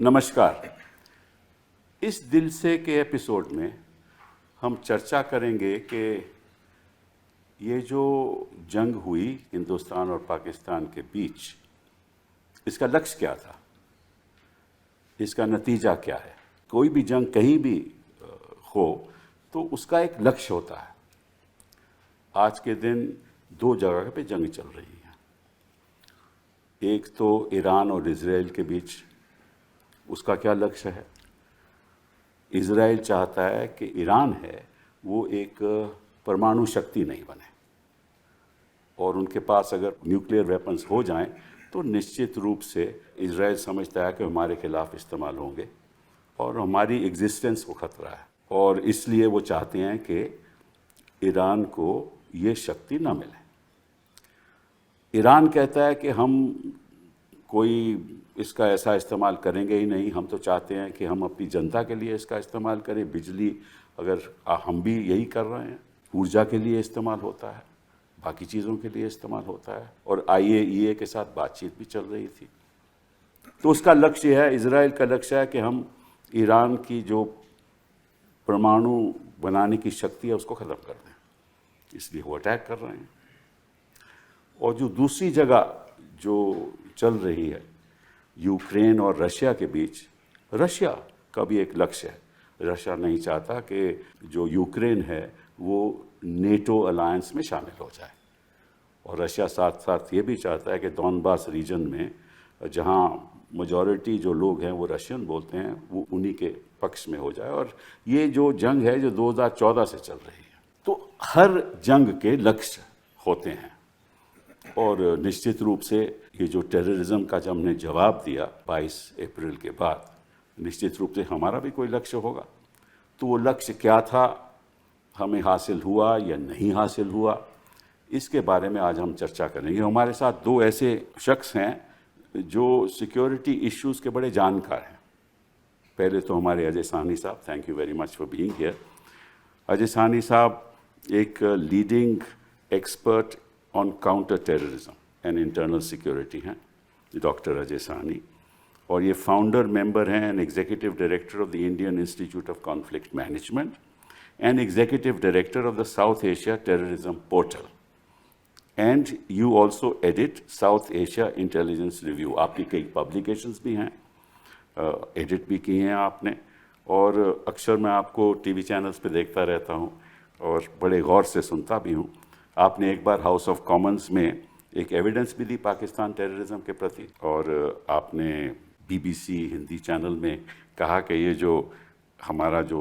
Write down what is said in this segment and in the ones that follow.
नमस्कार। इस दिल से के एपिसोड में हम चर्चा करेंगे कि ये जो जंग हुई हिंदुस्तान और पाकिस्तान के बीच, इसका लक्ष्य क्या था, इसका नतीजा क्या है। कोई भी जंग कहीं भी हो तो उसका एक लक्ष्य होता है। आज के दिन दो जगह पे जंग चल रही है। एक तो ईरान और इजराइल के बीच, उसका क्या लक्ष्य है। इजराइल चाहता है कि ईरान है वो एक परमाणु शक्ति नहीं बने, और उनके पास अगर न्यूक्लियर वेपन्स हो जाएं तो निश्चित रूप से इजराइल समझता है कि हमारे खिलाफ इस्तेमाल होंगे और हमारी एग्जिस्टेंस को खतरा है, और इसलिए वो चाहते हैं कि ईरान को ये शक्ति ना मिले। ईरान कहता है कि हम कोई इसका ऐसा इस्तेमाल करेंगे ही नहीं, हम तो चाहते हैं कि हम अपनी जनता के लिए इसका इस्तेमाल करें। बिजली अगर हम भी यही कर रहे हैं, ऊर्जा के लिए इस्तेमाल होता है, बाकी चीज़ों के लिए इस्तेमाल होता है, और IAEA के साथ बातचीत भी चल रही थी। तो उसका लक्ष्य है, इजराइल का लक्ष्य है कि हम ईरान की जो परमाणु बनाने की शक्ति है उसको ख़त्म कर दें, इसलिए वो अटैक कर रहे हैं। और जो दूसरी जगह जो चल रही है यूक्रेन और रशिया के बीच, रशिया का भी एक लक्ष्य है। रशिया नहीं चाहता कि जो यूक्रेन है वो नेटो अलायंस में शामिल हो जाए, और रशिया साथ साथ ये भी चाहता है कि डॉनबास रीजन में जहाँ मेजॉरिटी जो लोग हैं वो रशियन बोलते हैं, वो उन्हीं के पक्ष में हो जाए। और ये जो जंग है जो 2014 से चल रही है, तो हर जंग के लक्ष्य होते हैं, और निश्चित रूप से ये जो टेररिज्म का जब हमने जवाब दिया 22 अप्रैल के बाद, निश्चित रूप से हमारा भी कोई लक्ष्य होगा। तो वो लक्ष्य क्या था, हमें हासिल हुआ या नहीं हासिल हुआ, इसके बारे में आज हम चर्चा करेंगे। हमारे साथ दो ऐसे शख्स हैं जो सिक्योरिटी इश्यूज़ के बड़े जानकार हैं। पहले तो हमारे अजय साहनी साहब, thank you very much for being here. Ajay Sahni साहब एक leading expert on counter terrorism and internal security हैं, डॉक्टर अजय साहनी, और ये फाउंडर मेंबर हैं and executive director of the Indian institute of conflict management and executive director of the south Asia terrorism portal, and you also edit south Asia intelligence review. आपकी कई publications भी हैं, edit भी की हैं आपने, और अक्सर मैं आपको टीवी चैनल्स पे देखता रहता हूँ और बड़े गौर से सुनता भी हूँ। आपने एक बार हाउस ऑफ कॉमन्स में एक एविडेंस भी दी पाकिस्तान टेररिज्म के प्रति, और आपने BBC हिंदी चैनल में कहा कि ये जो हमारा जो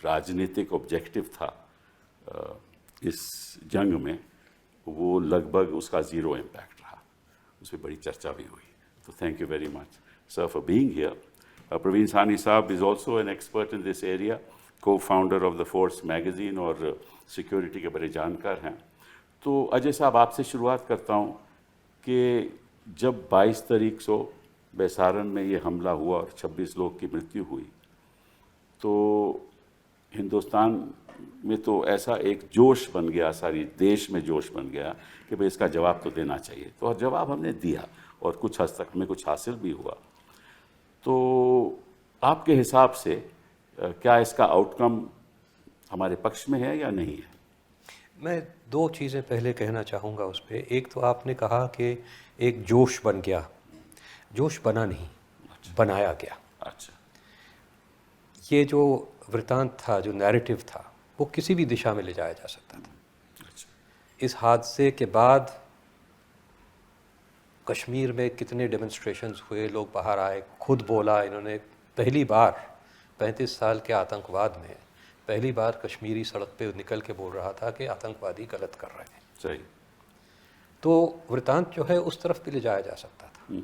राजनीतिक ऑब्जेक्टिव था इस जंग में, वो लगभग उसका ज़ीरो इम्पैक्ट रहा। उस पर बड़ी चर्चा भी हुई। तो thank you very much sir for being here. Praveen Sawhney साहब is also an expert in this area, co-founder of the Force magazine, और सिक्योरिटी के बड़े जानकार हैं। तो अजय साहब, आपसे शुरुआत करता हूँ कि जब 22 तारीख को बैसारन में ये हमला हुआ और 26 लोग की मृत्यु हुई, तो हिंदुस्तान में तो ऐसा एक जोश बन गया, सारी देश में जोश बन गया कि भाई इसका जवाब तो देना चाहिए। तो जवाब हमने दिया और कुछ हद तक में कुछ हासिल भी हुआ। तो आपके हिसाब से क्या इसका आउटकम हमारे पक्ष में है या नहीं है? मैं दो चीज़ें पहले कहना चाहूँगा उस पर। एक तो आपने कहा कि एक जोश बन गया। जोश बना नहीं, बनाया गया। अच्छा। ये जो वृतांत था, जो नैरेटिव था, वो किसी भी दिशा में ले जाया जा सकता था। अच्छा। इस हादसे के बाद कश्मीर में कितने डेमोन्स्ट्रेशंस हुए, लोग बाहर आए, खुद बोला इन्होंने, पहली बार 35 साल के आतंकवाद में पहली बार कश्मीरी सड़क पे निकल के बोल रहा था कि आतंकवादी गलत कर रहे हैं। सही। तो वृतांत जो है उस तरफ भी ले जाया जा सकता था।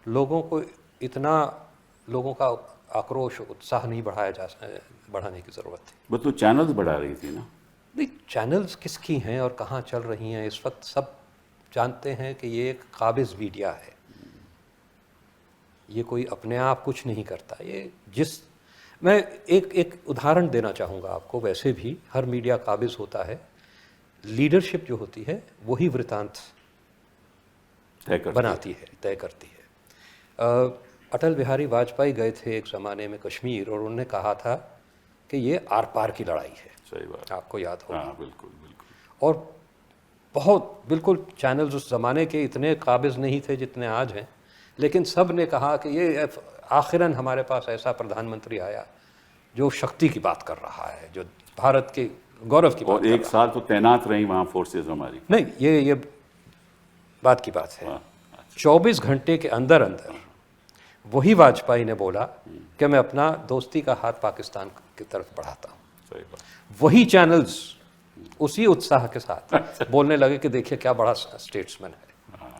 लोगों को इतना, लोगों का आक्रोश, उत्साह नहीं बढ़ाने की ज़रूरत थी। वो तो चैनल्स बढ़ा रही थी ना। नहीं, चैनल्स किसकी हैं और कहाँ चल रही हैं इस वक्त सब जानते हैं कि ये एक काबिज़ मीडिया है। ये कोई अपने आप कुछ नहीं करता। ये मैं एक उदाहरण देना चाहूँगा आपको। वैसे भी हर मीडिया काबिज़ होता है, लीडरशिप जो होती है वही वृतांत बनाती है, तय करती है। अटल बिहारी वाजपेयी गए थे एक ज़माने में कश्मीर और उन्होंने कहा था कि ये आर पार की लड़ाई है, सही बात। आपको याद होगा। हाँ, बिल्कुल बिल्कुल। और बहुत बिल्कुल चैनल्स उस ज़माने के इतने काबिज़ नहीं थे जितने आज हैं, लेकिन सब ने कहा कि ये आखिरन हमारे पास ऐसा प्रधानमंत्री आया जो शक्ति की बात कर रहा है, जो भारत के गौरव की बात और कर एक रहा साल तो तैनात रही वहाँ फोर्सेज हमारी। है। नहीं, ये बात की बात है। हाँ, 24 घंटे के अंदर अंदर वही वाजपेयी ने बोला कि मैं अपना दोस्ती का हाथ पाकिस्तान की तरफ बढ़ाता हूँ। सही बात। वही चैनल्स उसी उत्साह के साथ बोलने लगे कि देखिए क्या बड़ा स्टेट्समैन है।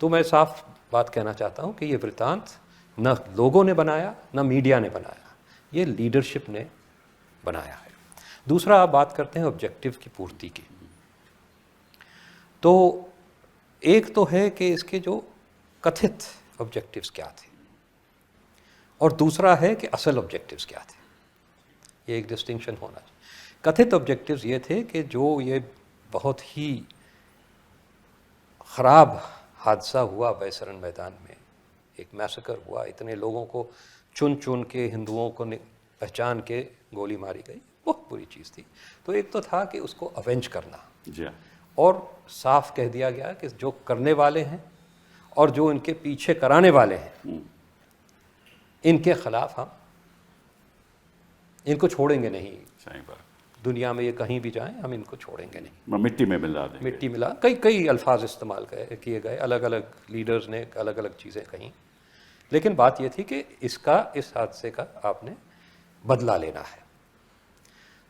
तो मैं साफ बात कहना चाहता हूँ कि ये वृत्तांत न लोगों ने बनाया न मीडिया ने बनाया, ये लीडरशिप ने बनाया है। दूसरा, आप बात करते हैं ऑब्जेक्टिव की पूर्ति की, तो एक तो है कि इसके जो कथित ऑब्जेक्टिव्स क्या थे और दूसरा है कि असल ऑब्जेक्टिव्स क्या थे। ये एक डिस्टिंक्शन होना चाहिए। कथित ऑब्जेक्टिव्स ये थे कि जो ये बहुत ही ख़राब हादसा हुआ बैसरन मैदान में, एक मैसेकर हुआ, इतने लोगों को चुन चुन के हिंदुओं को पहचान के गोली मारी गई, बहुत बुरी चीज़ थी। तो एक तो था कि उसको अवेंज करना, जी हाँ। और साफ कह दिया गया कि जो करने वाले हैं और जो इनके पीछे कराने वाले हैं, इनके खिलाफ हम इनको छोड़ेंगे नहीं। सही बात। दुनिया में ये कहीं भी जाएं, हम इनको छोड़ेंगे नहीं। मिट्टी में मिला देंगे। मिट्टी मिला, कई अल्फाज इस्तेमाल किए गए, अलग अलग लीडर्स ने अलग अलग चीज़ें कहीं, लेकिन बात ये थी कि इस हादसे का आपने बदला लेना है।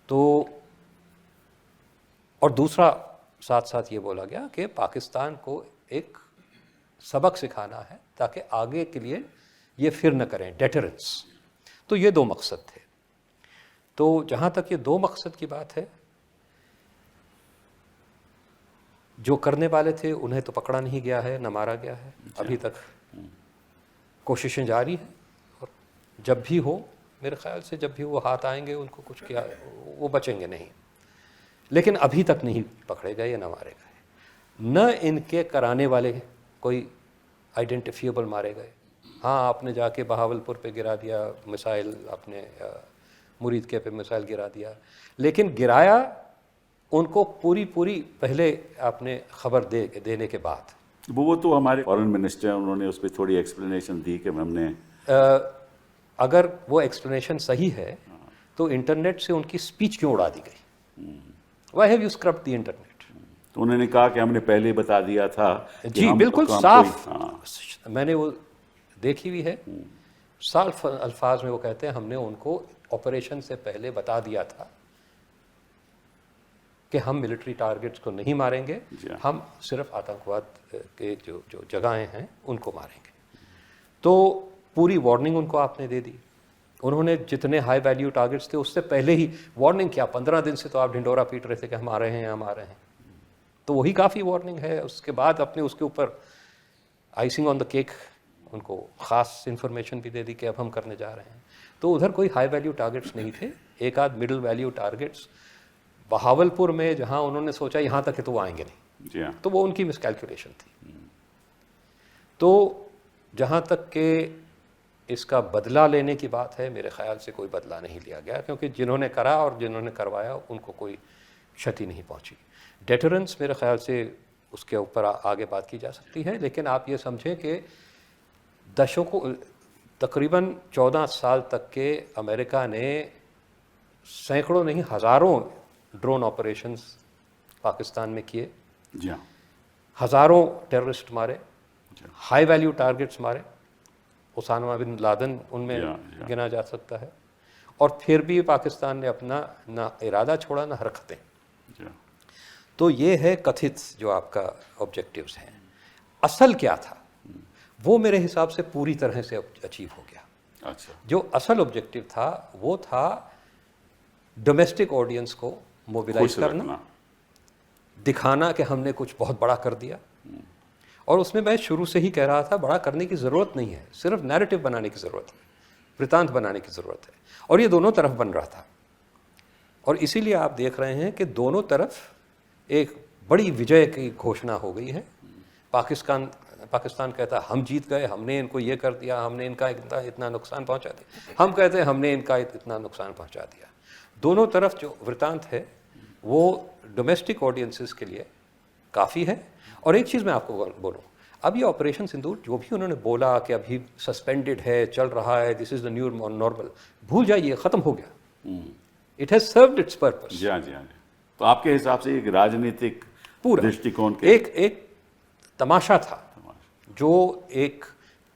तो और दूसरा साथ साथ ये बोला गया कि पाकिस्तान को एक सबक सिखाना है ताकि आगे के लिए ये फिर न करें, डेटरेंस। तो ये दो मकसद थे। तो जहाँ तक ये दो मकसद की बात है, जो करने वाले थे उन्हें तो पकड़ा नहीं गया है, न मारा गया है अभी तक। कोशिशें जारी हैं और जब भी हो, मेरे ख्याल से जब भी वो हाथ आएंगे उनको कुछ किया, वो बचेंगे नहीं, लेकिन अभी तक नहीं पकड़े गए या न मारे गए। न इनके कराने वाले कोई आइडेंटिफिएबल मारे गए। हाँ, आपने जाके बहावलपुर पे गिरा दिया मिसाइल, आपने मुरीद के पे मिसाइल गिरा दिया, लेकिन गिराया उनको पूरी पहले आपने खबर देने के बाद। वो तो हमारे फॉरेन मिनिस्टर हैं, उन्होंने उस पर थोड़ी एक्सप्लेनेशन दी कि हमने अगर वो एक्सप्लेनेशन सही है तो इंटरनेट से उनकी स्पीच क्यों उड़ा दी गई? Why have you scrapped the internet? तो उन्होंने कहा कि हमने पहले बता दिया था कि जी हम बिल्कुल तो साफ, मैंने वो देखी हुई है। साफ अल्फाज में वो कहते हैं हमने उनको ऑपरेशन से पहले बता दिया था कि हम मिलिट्री टारगेट्स को नहीं मारेंगे, हम सिर्फ आतंकवाद के जो जगहें हैं उनको मारेंगे। तो पूरी वार्निंग उनको आपने दे दी। उन्होंने जितने हाई वैल्यू टारगेट्स थे उससे पहले ही वार्निंग, क्या 15 दिन से तो आप ढिंडोरा पीट रहे थे कि हम आ रहे हैं, हम आ रहे हैं, तो वही काफ़ी वार्निंग है। उसके बाद अपने उसके ऊपर आइसिंग ऑन द केक उनको ख़ास इन्फॉर्मेशन भी दे दी कि अब हम करने जा रहे हैं। तो उधर कोई हाई वैल्यू टारगेट्स नहीं थे, एक आध मिडिल वैल्यू टारगेट्स बहावलपुर में, जहां उन्होंने सोचा यहाँ तक है तो वो आएंगे नहीं, जी हाँ। तो वो उनकी मिसकैलकुलेशन थी। तो जहाँ तक कि इसका बदला लेने की बात है, मेरे ख्याल से कोई बदला नहीं लिया गया, क्योंकि जिन्होंने करा और जिन्होंने करवाया उनको कोई क्षति नहीं पहुँची। डेटरेंस मेरे ख्याल से उसके ऊपर आगे बात की जा सकती है, लेकिन आप ये समझें कि दशकों, तकरीबन 14 साल तक के अमेरिका ने सैकड़ों नहीं हज़ारों ड्रोन ऑपरेशंस पाकिस्तान में किए, जी हाँ। हज़ारों टेररिस्ट मारे, हाई वैल्यू टारगेट्स मारे, उसामा बिन लादेन उनमें गिना जा सकता है, और फिर भी पाकिस्तान ने अपना ना इरादा छोड़ा ना हरकतें। तो ये है कथित जो आपका ऑब्जेक्टिव्स हैं। असल क्या था वो मेरे हिसाब से पूरी तरह से अचीव हो गया। अच्छा। जो असल ऑब्जेक्टिव था वो था डोमेस्टिक ऑडियंस को मोबिलाइज करना, दिखाना कि हमने कुछ बहुत बड़ा कर दिया। और उसमें मैं शुरू से ही कह रहा था बड़ा करने की ज़रूरत नहीं है, सिर्फ नैरेटिव बनाने की ज़रूरत है, वृत्तांत बनाने की ज़रूरत है, और ये दोनों तरफ बन रहा था। और इसीलिए आप देख रहे हैं कि दोनों तरफ एक बड़ी विजय की घोषणा हो गई है। पाकिस्तान कहता है हम जीत गए, हमने इनको ये कर दिया, हमने इनका इतना नुकसान पहुंचा दिया। हम कहते हैं हमने इनका इतना नुकसान पहुंचा दिया। दोनों तरफ जो वृतांत है वो डोमेस्टिक ऑडियंसेस के लिए काफ़ी है। और एक चीज़ मैं आपको बोलूँ, अब ये ऑपरेशन सिंदूर जो भी उन्होंने बोला कि अभी सस्पेंडेड है, चल रहा है, this is the new normal, भूल जाइए, ख़त्म हो गया। It has served its purpose. जी हाँ, जी हाँ। तो आपके हिसाब से एक राजनीतिक पूरा दृष्टिकोण के एक तमाशा था जो एक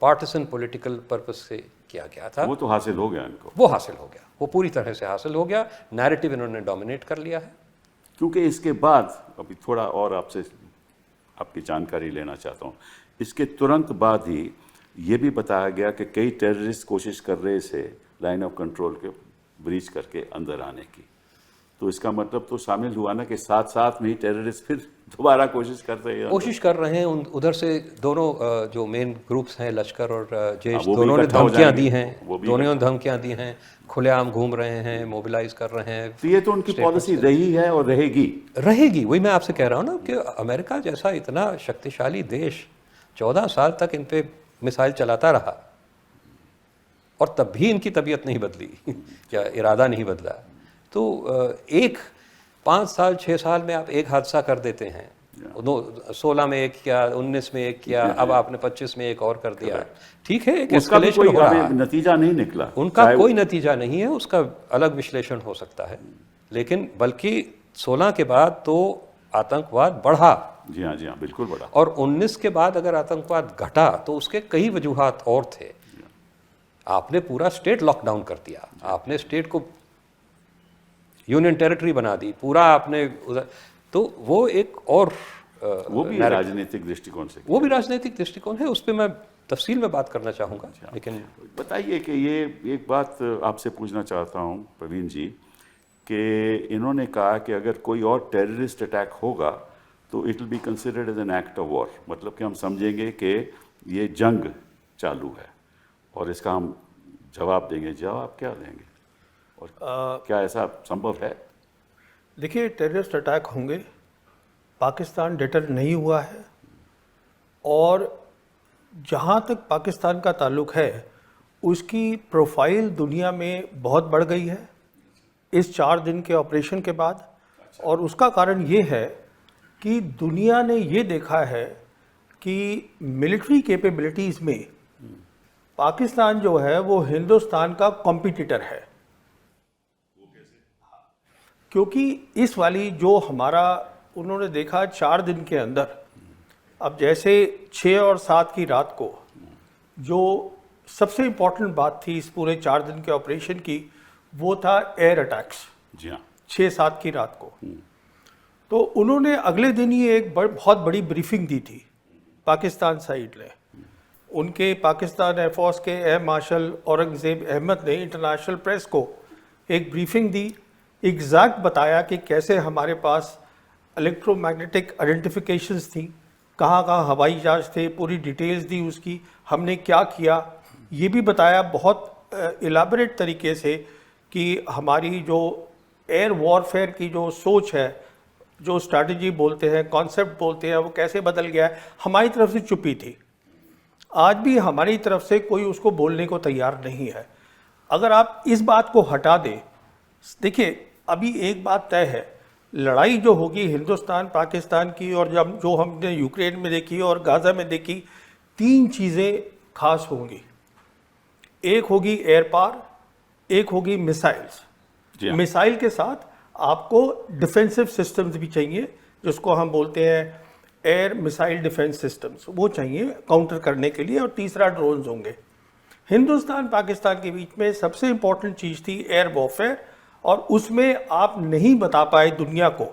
पार्टिसन पॉलिटिकल पर्पस से किया गया था। वो तो हासिल हो गया इनको, वो हासिल हो गया, वो पूरी तरह से हासिल हो गया। नैरेटिव इन्होंने डोमिनेट कर लिया है। क्योंकि इसके बाद अभी थोड़ा और आपसे आपकी जानकारी लेना चाहता हूँ। इसके तुरंत बाद ही ये भी बताया गया कि कई टेररिस्ट कोशिश कर रहे थे लाइन ऑफ कंट्रोल के ब्रीच करके अंदर आने की। तो इसका मतलब तो शामिल हुआ ना कि साथ साथ में ही टेररिस्ट फिर दोबारा कोशिश कर रहे हैं। उधर से दोनों जो मेन ग्रुप्स हैं, लश्कर और जैश, वो भी दोनों ने इकट्ठा हो धमकियां दी जाएंगे। हैं, वो भी दोनों ने धमकियां दी हैं, खुलेआम घूम रहे हैं, मोबिलाइज कर रहे हैं। तो ये तो उनकी पॉलिसी रही है और रहेगी। वही मैं आपसे कह रहा हूँ ना कि अमेरिका जैसा इतना शक्तिशाली देश 14 साल तक इन पे मिसाइल चलाता रहा और तब भी इनकी तबीयत नहीं बदली या इरादा नहीं बदला। तो 5 साल 6 साल में आप एक हादसा कर देते हैं, 16 में एक किया, 19 में एक किया, अब आपने 25 में एक और कर दिया। ठीक है, एक उसका भी एस्केलेशन कोई हो रहा है, नतीजा नहीं निकला, उनका कोई नतीजा नहीं है, उसका अलग विश्लेषण हो सकता है। लेकिन बल्कि 16 के बाद तो आतंकवाद बढ़ा। जी हाँ, बिल्कुल बढ़ा। और 19 के बाद अगर आतंकवाद घटा तो उसके कई वजूहात और थे। आपने पूरा स्टेट लॉकडाउन कर दिया, आपने स्टेट को यूनियन टेरिटरी बना दी, पूरा आपने तो वो एक और वो भी राजनीतिक दृष्टिकोण से, वो भी राजनीतिक दृष्टिकोण है, उस पर मैं तफसील में बात करना चाहूँगा। लेकिन बताइए कि ये एक बात आपसे पूछना चाहता हूँ प्रवीण जी, कि इन्होंने कहा कि अगर कोई और टेररिस्ट अटैक होगा तो it will be considered as an act of war, मतलब कि हम समझेंगे कि ये जंग चालू है और इसका हम जवाब देंगे। जवाब क्या देंगे और क्या ऐसा संभव है? देखिए, टेररिस्ट अटैक होंगे, पाकिस्तान डिटर नहीं हुआ है और जहाँ तक पाकिस्तान का ताल्लुक है उसकी प्रोफाइल दुनिया में बहुत बढ़ गई है इस 4 दिन के ऑपरेशन के बाद। और उसका कारण ये है कि दुनिया ने ये देखा है कि मिलिट्री कैपेबिलिटीज़ में पाकिस्तान जो है वो हिंदुस्तान का कॉम्पिटिटर है। क्योंकि इस वाली जो हमारा उन्होंने देखा 4 दिन के अंदर, अब जैसे 6 और 7 की रात को जो सबसे इम्पोर्टेंट बात थी इस पूरे 4 दिन के ऑपरेशन की, वो था एयर अटैक्स। जी हाँ, 6-7 की रात को। तो उन्होंने अगले दिन ही एक बहुत बड़ी ब्रीफिंग दी थी पाकिस्तान साइड ने। उनके पाकिस्तान एयरफोर्स के एयर मार्शल औरंगजेब अहमद ने इंटरनेशनल प्रेस को एक ब्रीफिंग दी, एग्जैक्ट बताया कि कैसे हमारे पास इलेक्ट्रोमैग्नेटिक आइडेंटिफिकेशंस थी, कहाँ कहाँ हवाई जहाज थे, पूरी डिटेल्स दी उसकी, हमने क्या किया, ये भी बताया बहुत इलाबरेट तरीके से कि हमारी जो एयर वॉरफेयर की जो सोच है, जो स्ट्रैटेजी बोलते हैं, कॉन्सेप्ट बोलते हैं, वो कैसे बदल गया है। हमारी तरफ से चुप्पी थी, आज भी हमारी तरफ से कोई उसको बोलने को तैयार नहीं है। अगर आप इस बात को हटा दें, देखिए अभी एक बात तय है, लड़ाई जो होगी हिंदुस्तान पाकिस्तान की और जब जो हमने यूक्रेन में देखी और गाज़ा में देखी, 3 चीज़ें खास होंगी। एक होगी एयर पावर, एक होगी मिसाइल्स। मिसाइल के साथ आपको डिफेंसिव सिस्टम्स भी चाहिए, जिसको हम बोलते हैं एयर मिसाइल डिफेंस सिस्टम्स, वो चाहिए काउंटर करने के लिए। और तीसरा ड्रोन्स होंगे। हिंदुस्तान पाकिस्तान के बीच में सबसे इंपॉर्टेंट चीज़ थी एयर वॉरफेयर, और उसमें आप नहीं बता पाए दुनिया को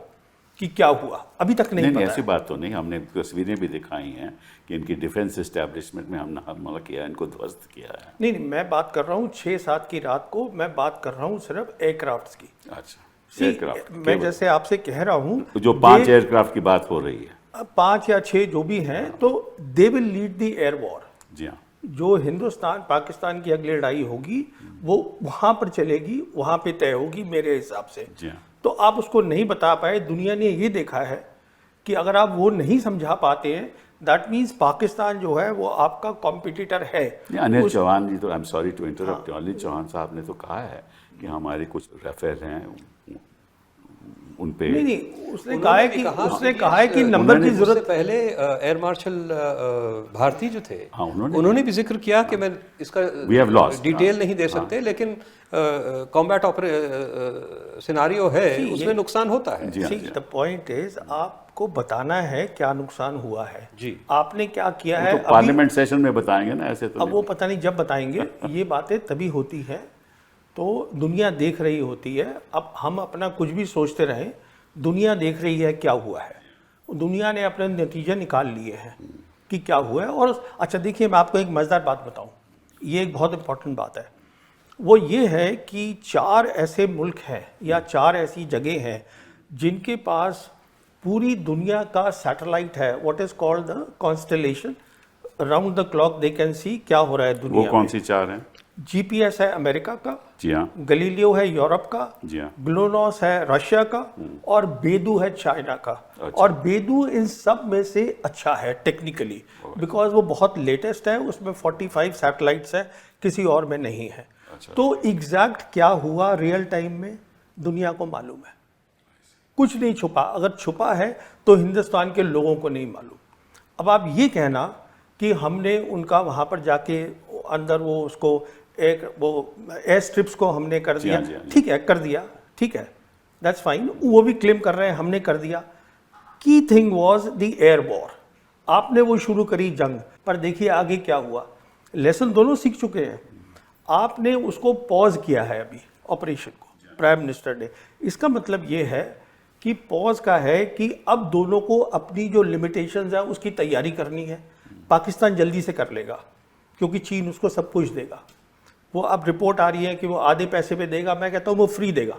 कि क्या हुआ, अभी तक नहीं बताया। ऐसी बात तो नहीं, हमने तस्वीरें भी दिखाई हैं कि इनकी डिफेंस एस्टैब्लिशमेंट में हमने हमला किया, इनको ध्वस्त किया है। नहीं, मैं बात कर रहा हूँ 6-7 की रात को, मैं बात कर रहा हूँ सिर्फ एयरक्राफ्ट्स की। अच्छा, एयरक्राफ्ट मैं जैसे आपसे कह रहा हूँ, जो 5 एयरक्राफ्ट की बात हो रही है, 5 या 6 जो भी हैं, तो they will lead the air war. जी हाँ, जो हिंदुस्तान पाकिस्तान की अगली लड़ाई होगी वो वहाँ पर चलेगी, वहाँ पे तय होगी मेरे हिसाब से। जी हाँ। तो आप उसको नहीं बता पाए। दुनिया ने ये देखा है कि अगर आप वो नहीं समझा पाते हैं दैट मीन्स पाकिस्तान जो है वो आपका कॉम्पिटिटर है। नहीं, अनिल चौहान जी तो, I am sorry to interrupt, Anil Chauhan साहब ने तो कहा है कि हमारे कुछ राफेल हैं उन पे। नहीं, उसने कहा है कि नंबर की जरूरत। पहले एयर मार्शल भारती जो थे, हाँ, उन्होंने भी जिक्र किया कि मैं इसका डिटेल नहीं दे सकते, लेकिन कॉम्बैट सिनारियो है, उसमें नुकसान होता है। द पॉइंट इज आपको बताना है क्या नुकसान हुआ है जी। आपने क्या किया है, तो पार्लियामेंट सेशन में बताएंगे ना, ऐसे तो अब वो पता नहीं जब बताएंगे। ये बातें तभी होती हैं तो दुनिया देख रही होती है। अब हम अपना कुछ भी सोचते रहें, दुनिया देख रही है क्या हुआ है, दुनिया ने अपने नतीजे निकाल लिए हैं कि क्या हुआ है। और अच्छा देखिए, मैं आपको एक मज़ेदार बात बताऊं, ये एक बहुत इंपॉर्टेंट बात है। वो ये है कि 4 ऐसे मुल्क हैं या 4 ऐसी जगह हैं जिनके पास पूरी दुनिया का सैटेलाइट है, what is called the constellation, round the clock they can see क्या हो रहा है दुनिया में। वो कौन सी 4 हैं? जीपीएस है अमेरिका का, जी हाँ, गलीलियो है यूरोप का, जी हाँ, ग्लोनॉस है रशिया का, और बेदू है चाइना का। अच्छा। और बेदू इन सब में से अच्छा है टेक्निकली, बिकॉज वो बहुत लेटेस्ट है, उसमें 45 सैटेलाइट्स है, किसी और में नहीं है। अच्छा। तो एग्जैक्ट क्या हुआ रियल टाइम में दुनिया को मालूम है, कुछ नहीं छुपा। अगर छुपा है तो हिंदुस्तान के लोगों को नहीं मालूम। अब आप ये कहना कि हमने उनका वहाँ पर जाके अंदर वो उसको एक वो एयर स्ट्रिप्स को हमने कर दिया, ठीक है, कर दिया, ठीक है, दैट्स फाइन, वो भी क्लेम कर रहे हैं हमने कर दिया। Key thing was the air war, आपने वो शुरू करी जंग, पर देखिए आगे क्या हुआ। लेसन दोनों सीख चुके हैं, आपने उसको पॉज किया है अभी ऑपरेशन को, प्राइम मिनिस्टर ने। इसका मतलब ये है कि पॉज का है कि अब दोनों को अपनी जो लिमिटेशंस है उसकी तैयारी करनी है। पाकिस्तान जल्दी से कर लेगा क्योंकि चीन उसको सब कुछ देगा। वो अब रिपोर्ट आ रही है कि वो आधे पैसे पे देगा, मैं कहता हूँ वो फ्री देगा,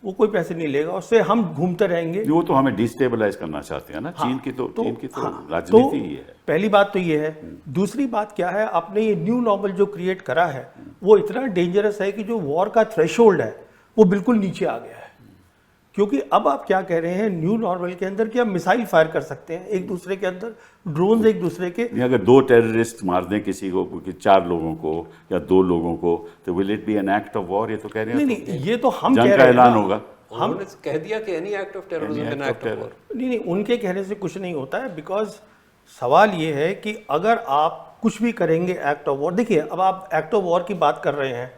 वो कोई पैसे नहीं लेगा, उससे हम घूमते रहेंगे। वो तो हमें डिस्टेबलाइज करना चाहते हैं ना। हाँ, चीन की तो हाँ, राजनीति ही है। पहली बात तो ये है। दूसरी बात क्या है, आपने ये न्यू नॉर्मल जो क्रिएट करा है वो इतना डेंजरस है कि जो वॉर का थ्रेशोल्ड है वो बिल्कुल नीचे आ गया है। क्योंकि अब आप क्या कह रहे हैं न्यू नॉर्मल के अंदर कि आप मिसाइल फायर कर सकते हैं एक दूसरे के अंदर, ड्रोन एक दूसरे के। अगर 2 टेररिस्ट मार दें किसी को, 4 लोगों को या 2 लोगों को, तो will it be N act of war? ये तो कह रहे हैं। नहीं, ये तो हम जंग कह का रहे हैं ऐलान ना। होगा। हम कह दिया कि any act of terrorism is an act of war. नहीं, उनके कहने से कुछ नहीं होता है, बिकॉज सवाल ये है कि अगर आप कुछ भी करेंगे एक्ट ऑफ वॉर, देखिए अब आप एक्ट ऑफ वॉर की बात कर रहे हैं।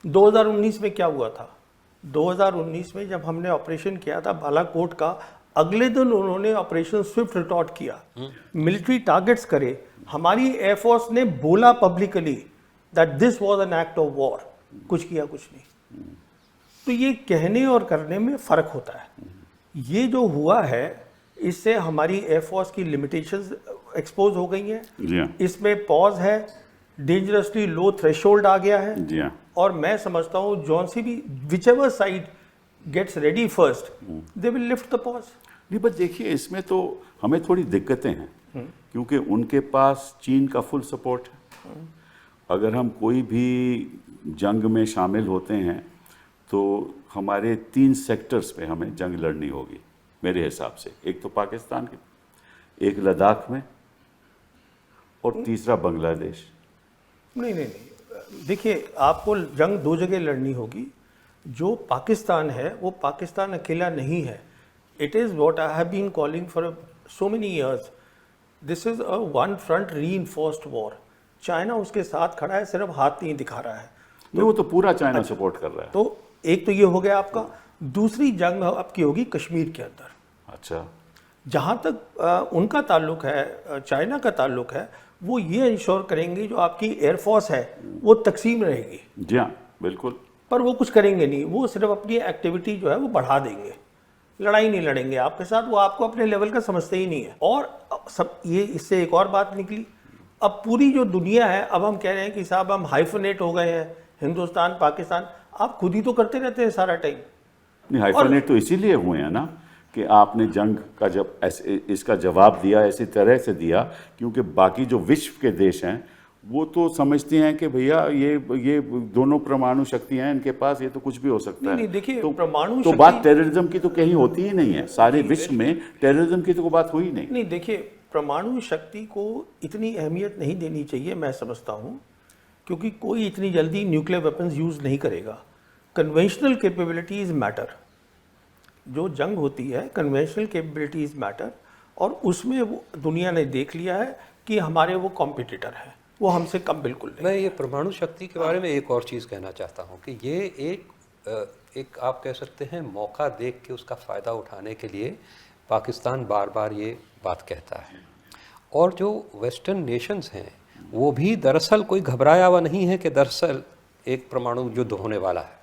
2019 में क्या हुआ था? 2019 में जब हमने ऑपरेशन किया था बालाकोट का, अगले दिन उन्होंने ऑपरेशन स्विफ्ट रिटॉर्ट किया, मिलिट्री टारगेट्स करे। हमारी एयरफोर्स ने बोला publicly that this was an act of war, कुछ किया कुछ नहीं। तो ये कहने और करने में फर्क होता है। ये जो हुआ है इससे हमारी एयरफोर्स की लिमिटेशंस एक्सपोज हो गई हैं। जी हाँ, इसमें पॉज है, डेंजरसली लो थ्रेशोल्ड आ गया है। जी हाँ। और मैं समझता हूँ जॉन सी भी whichever side gets ready first they will lift the pause. नहीं, बस देखिए इसमें तो हमें थोड़ी दिक्कतें हैं क्योंकि उनके पास चीन का फुल सपोर्ट है। अगर हम कोई भी जंग में शामिल होते हैं तो हमारे 3 सेक्टर्स पे हमें जंग लड़नी होगी मेरे हिसाब से। एक तो पाकिस्तान के, एक लद्दाख में, और तीसरा बांग्लादेश। नहीं, देखिए आपको जंग 2 जगह लड़नी होगी। जो पाकिस्तान है वो पाकिस्तान अकेला नहीं है। It is what I have been calling for so many years, this is a one front reinforced war. China उसके साथ खड़ा है, सिर्फ हाथ नहीं दिखा रहा है। वो तो पूरा चाइना सपोर्ट कर रहा है। तो एक तो ये हो गया आपका। दूसरी जंग आपकी होगी कश्मीर के अंदर। अच्छा, जहाँ तक उनका ताल्लुक है, चाइना का ताल्लुक है, वो ये इंश्योर करेंगे जो आपकी एयरफोर्स है वो तकसीम रहेगी। जी हाँ, बिल्कुल। पर वो कुछ करेंगे नहीं, वो सिर्फ अपनी एक्टिविटी जो है वो बढ़ा देंगे, लड़ाई नहीं लड़ेंगे आपके साथ। वो आपको अपने लेवल का समझते ही नहीं है। और सब ये, इससे एक और बात निकली, अब पूरी जो दुनिया है, अब हम कह रहे हैं कि साहब हम हाइफनेट हो गए हैं, हिंदुस्तान पाकिस्तान। आप खुद ही तो करते रहते हैं सारा टाइम। नहीं, हाइफनेट तो इसीलिए हुए हैं ना कि आपने जंग का जब इसका जवाब दिया ऐसी तरह से दिया क्योंकि बाकी जो विश्व के देश हैं वो तो समझते हैं कि भैया ये दोनों परमाणु शक्तियां हैं इनके पास, ये तो कुछ भी हो सकता है। नहीं, देखिए तो परमाणु तो बात टेररिज्म की तो कहीं होती ही नहीं है। सारे विश्व में टेररिज्म की तो कोई बात हुई नहीं। नहीं, देखिए परमाणु शक्ति को इतनी अहमियत नहीं देनी चाहिए, मैं समझता हूँ, क्योंकि कोई इतनी जल्दी न्यूक्लियर वेपन्स यूज़ नहीं करेगा। Conventional capabilities matter. जो जंग होती है, कन्वेंशनल कैपेबिलिटीज़ मैटर, और उसमें वो दुनिया ने देख लिया है कि हमारे वो कॉम्पिटिटर हैं, वो हमसे कम बिल्कुल नहीं। मैं ये परमाणु शक्ति के बारे में एक और चीज़ कहना चाहता हूँ कि ये एक आप कह सकते हैं मौका देख के उसका फ़ायदा उठाने के लिए पाकिस्तान बार बार ये बात कहता है, और जो वेस्टर्न नेशंस हैं वो भी दरअसल कोई घबराया हुआ नहीं है कि दरअसल एक परमाणु युद्ध होने वाला है,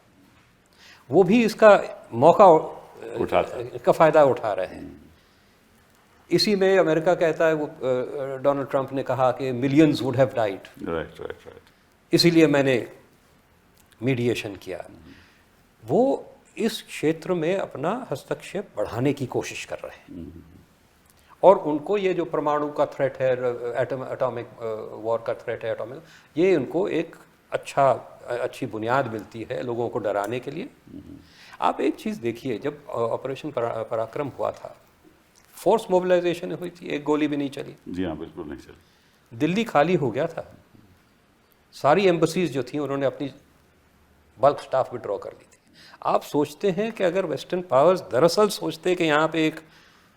वो भी इसका मौका का फ़ायदा उठा रहे हैं। इसी में अमेरिका कहता है, वो डोनाल्ड ट्रंप ने कहा कि millions would have died, right, इसीलिए मैंने मीडिएशन किया। वो इस क्षेत्र में अपना हस्तक्षेप बढ़ाने की कोशिश कर रहे हैं, और उनको ये जो परमाणु का थ्रेट है, एटॉमिक वॉर का थ्रेट है, एटॉमिक, ये उनको एक अच्छी बुनियाद मिलती है लोगों को डराने के लिए। आप एक चीज़ देखिए, जब ऑपरेशन पराक्रम हुआ था, फोर्स मोबिलाइजेशन हुई थी, एक गोली भी नहीं चली। जी हाँ, बिल्कुल नहीं चली। दिल्ली खाली हो गया था, सारी एम्बसीज जो थी उन्होंने अपनी बल्क स्टाफ विड्रॉ कर ली थी। आप सोचते हैं कि अगर वेस्टर्न पावर्स दरअसल सोचते कि यहाँ पे एक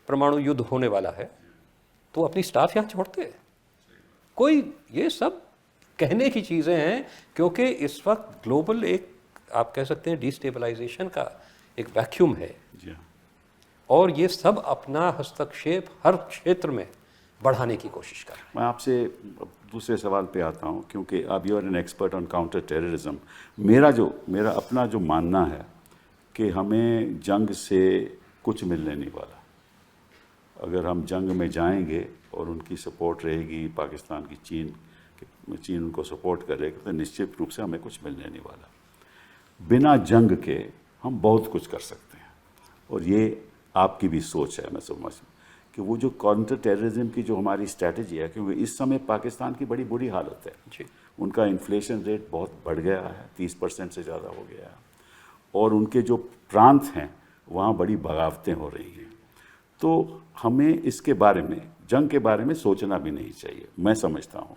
परमाणु युद्ध होने वाला है तो अपनी स्टाफ यहाँ छोड़ते? कोई, ये सब कहने की चीज़ें हैं, क्योंकि इस वक्त ग्लोबल एक आप कह सकते हैं डिस्टेबलाइजेशन का एक वैक्यूम है, जी हाँ, और ये सब अपना हस्तक्षेप हर क्षेत्र में बढ़ाने की कोशिश कर रहे हैं। मैं आपसे दूसरे सवाल पे आता हूँ, क्योंकि आप you are an expert on counter terrorism. मेरा अपना जो मानना है कि हमें जंग से कुछ मिलने नहीं वाला। अगर हम जंग में जाएंगे और उनकी सपोर्ट रहेगी पाकिस्तान की, चीन उनको सपोर्ट करेगा, तो निश्चित रूप से हमें कुछ मिलने नहीं वाला। बिना जंग के हम बहुत कुछ कर सकते हैं, और ये आपकी भी सोच है, मैं समझ कि वो जो काउंटर टेररिज्म की जो हमारी स्ट्रैटेजी है, क्योंकि इस समय पाकिस्तान की बड़ी बुरी हालत है जी। उनका इन्फ्लेशन रेट बहुत बढ़ गया है, 30% से ज़्यादा हो गया है, और उनके जो प्रांत हैं वहाँ बड़ी बगावतें हो रही हैं। तो हमें इसके बारे में, जंग के बारे में सोचना भी नहीं चाहिए, मैं समझता हूँ,